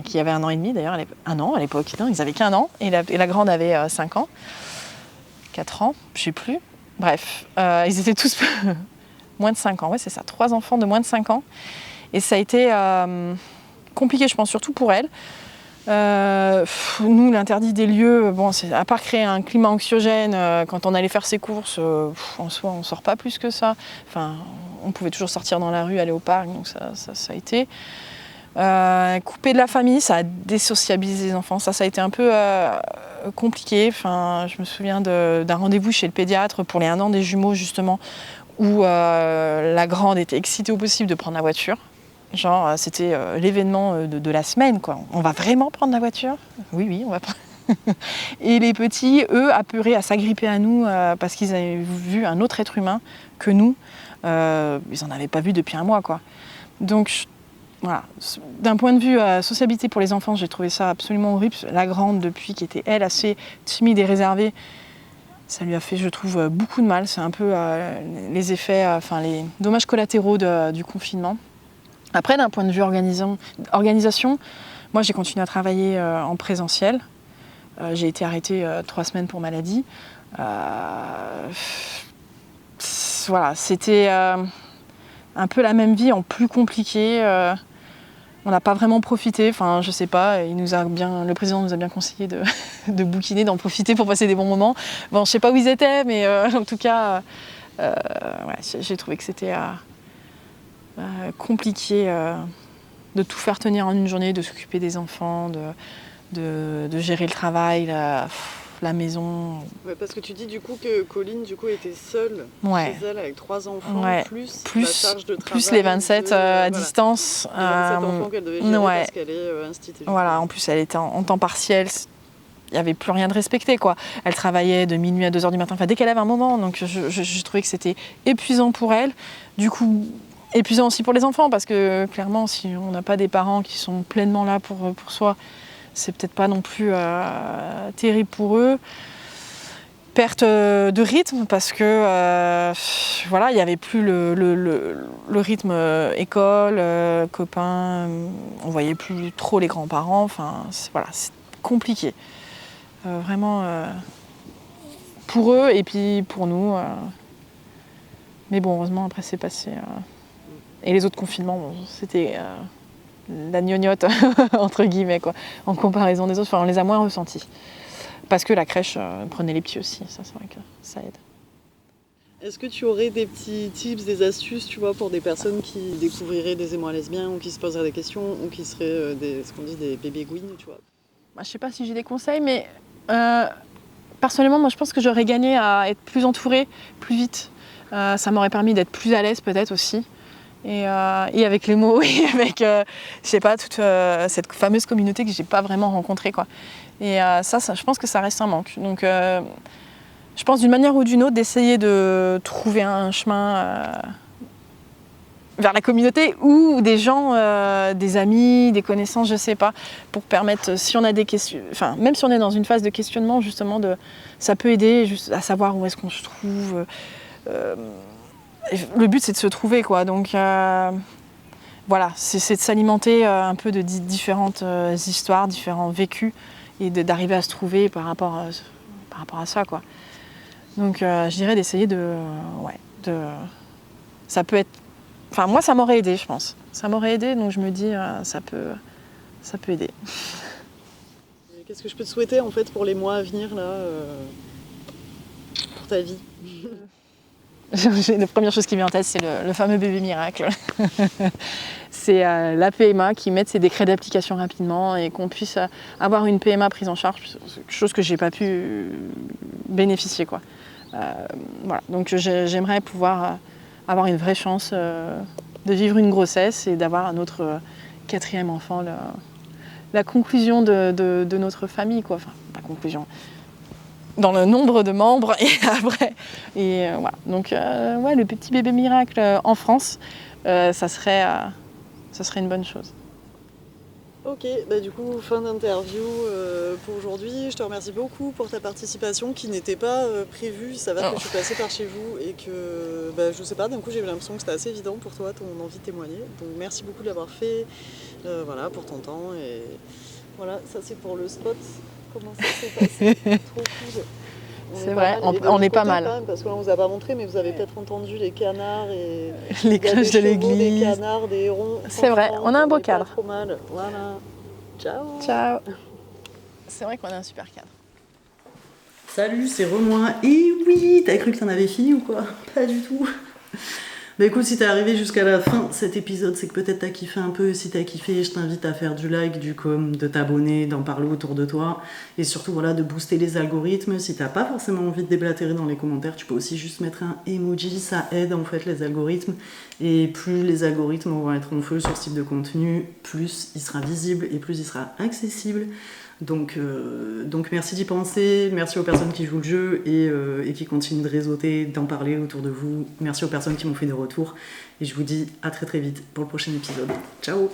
S2: qui avait 1 an et demi d'ailleurs, 1 an à l'époque, non, ils avaient qu'1 an, et la grande avait 5 ans, 4 ans, je sais plus. Bref, ils étaient tous moins de 5 ans, ouais c'est ça, 3 enfants de moins de 5 ans. Et ça a été compliqué, je pense, surtout pour elle. Nous, l'interdit des lieux, à part créer un climat anxiogène, quand on allait faire ses courses, en soi, on ne sort pas plus que ça. Enfin, on pouvait toujours sortir dans la rue, aller au parc, donc ça a été. Couper de la famille, ça a désociabilisé les enfants. Ça a été un peu compliqué. Je me souviens d'un rendez-vous chez le pédiatre pour les 1 an des jumeaux, justement, où la grande était excitée au possible de prendre la voiture. Genre, c'était l'événement de la semaine, quoi. On va vraiment prendre la voiture ? Oui, on va prendre. Et les petits, eux, apeurés à s'agripper à nous parce qu'ils avaient vu un autre être humain que nous. Ils n'en avaient pas vu depuis 1 mois, quoi. Donc, voilà. D'un point de vue sociabilité pour les enfants, j'ai trouvé ça absolument horrible. La grande, depuis, qui était, elle, assez timide et réservée, ça lui a fait, je trouve, beaucoup de mal. C'est un peu les effets, les dommages collatéraux du confinement. Après, d'un point de vue organisation, moi, j'ai continué à travailler en présentiel. J'ai été arrêtée 3 semaines pour maladie. Voilà, c'était un peu la même vie en plus compliqué. On n'a pas vraiment profité, je sais pas, le président nous a bien conseillé de bouquiner, d'en profiter pour passer des bons moments. Bon, je sais pas où ils étaient, mais en tout cas, j'ai trouvé que c'était compliqué de tout faire tenir en une journée, de s'occuper des enfants, de gérer le travail, la maison.
S1: Ouais, parce que tu dis du coup que Colline était seule
S2: chez
S1: elle avec 3 enfants, plus la charge de travail.
S2: Plus les 27 à distance.
S1: Les 27 enfants qu'elle devait gérer parce qu'elle est institutrice.
S2: Voilà, en plus elle était en temps partiel. Il n'y avait plus rien de respecté, quoi. Elle travaillait de minuit à 2h du matin, dès qu'elle avait un moment. Donc je trouvais que c'était épuisant pour elle. Du coup, épuisant aussi pour les enfants, parce que clairement, si on n'a pas des parents qui sont pleinement là pour soi, c'est peut-être pas non plus terrible pour eux. perte de rythme parce que voilà, il n'y avait plus le rythme école, copains, on voyait plus trop les grands-parents, enfin voilà, c'est compliqué. Vraiment pour eux et puis pour nous. Mais bon, heureusement après c'est passé. Et les autres confinements, bon, c'était la gnognotte entre guillemets quoi, en comparaison des autres, enfin on les a moins ressentis. Parce que la crèche prenait les petits aussi, ça c'est vrai que ça aide.
S1: Est-ce que tu aurais des petits tips, des astuces, tu vois, pour des personnes qui découvriraient des émois lesbiens ou qui se poseraient des questions ou qui seraient ce qu'on dit des bébés gouines, tu vois?
S2: Bah, je sais pas si j'ai des conseils, mais personnellement, moi je pense que j'aurais gagné à être plus entourée, plus vite. Ça m'aurait permis d'être plus à l'aise peut-être aussi. Et avec les mots, et avec, je sais pas, toute cette fameuse communauté que j'ai pas vraiment rencontrée, quoi. Et ça, je pense que ça reste un manque. Donc, je pense d'une manière ou d'une autre d'essayer de trouver un chemin vers la communauté ou des gens, des amis, des connaissances, je sais pas, pour permettre, si on a des questions, enfin, même si on est dans une phase de questionnement, justement, ça peut aider juste à savoir où est-ce qu'on se trouve. Le but, c'est de se trouver, quoi. Donc, voilà, c'est de s'alimenter un peu de différentes histoires, différents vécus, et d'arriver à se trouver par rapport à ça, quoi. Donc je dirais d'essayer ça peut être... Enfin moi ça m'aurait aidé, je pense. Ça m'aurait aidé, donc je me dis ça peut aider.
S1: Qu'est-ce que je peux te souhaiter en fait pour les mois à venir là, pour ta vie?
S2: La première chose qui me vient en tête, c'est le fameux bébé miracle. C'est la PMA qui mette ses décrets d'application rapidement et qu'on puisse avoir une PMA prise en charge, chose que j'ai pas pu bénéficier, quoi. Voilà. Donc j'aimerais pouvoir avoir une vraie chance de vivre une grossesse et d'avoir notre quatrième enfant, la conclusion de notre famille, quoi. Enfin, la conclusion. Dans le nombre de membres et après. Et voilà. Donc ouais, le petit bébé miracle en France, ça serait une bonne chose.
S1: Ok, bah du coup, fin d'interview pour aujourd'hui. Je te remercie beaucoup pour ta participation qui n'était pas prévue. Il s'avère que je suis passée par chez vous et que, bah, je sais pas, d'un coup j'ai eu l'impression que c'était assez évident pour toi, ton envie de témoigner. Donc merci beaucoup de l'avoir fait, voilà, pour ton temps. Et voilà, ça c'est pour le spot. Comment ça s'est passé? Trop cool.
S2: C'est vrai, on est pas mal.
S1: Quand même, parce qu'on ne vous a pas montré, mais vous avez peut-être entendu les canards et
S2: les cloches de l'église.
S1: Des canards, des hérons.
S2: C'est vrai, on a un beau cadre.
S1: Pas trop mal. Voilà. Ciao.
S2: Ciao. C'est vrai qu'on a un super cadre.
S1: Salut, c'est Romain. Et oui, t'as cru que t'en avais fini ou quoi? Pas du tout. Bah écoute, si t'es arrivé jusqu'à la fin de cet épisode, c'est que peut-être t'as kiffé un peu. Si t'as kiffé, je t'invite à faire du like, du com, de t'abonner, d'en parler autour de toi. Et surtout, voilà, de booster les algorithmes. Si t'as pas forcément envie de déblatérer dans les commentaires, tu peux aussi juste mettre un emoji. Ça aide en fait les algorithmes. Et plus les algorithmes vont être en feu sur ce type de contenu, plus il sera visible et plus il sera accessible. Donc merci d'y penser, merci aux personnes qui jouent le jeu et qui continuent de réseauter, d'en parler autour de vous. Merci aux personnes qui m'ont fait des retours et je vous dis à très très vite pour le prochain épisode. Ciao!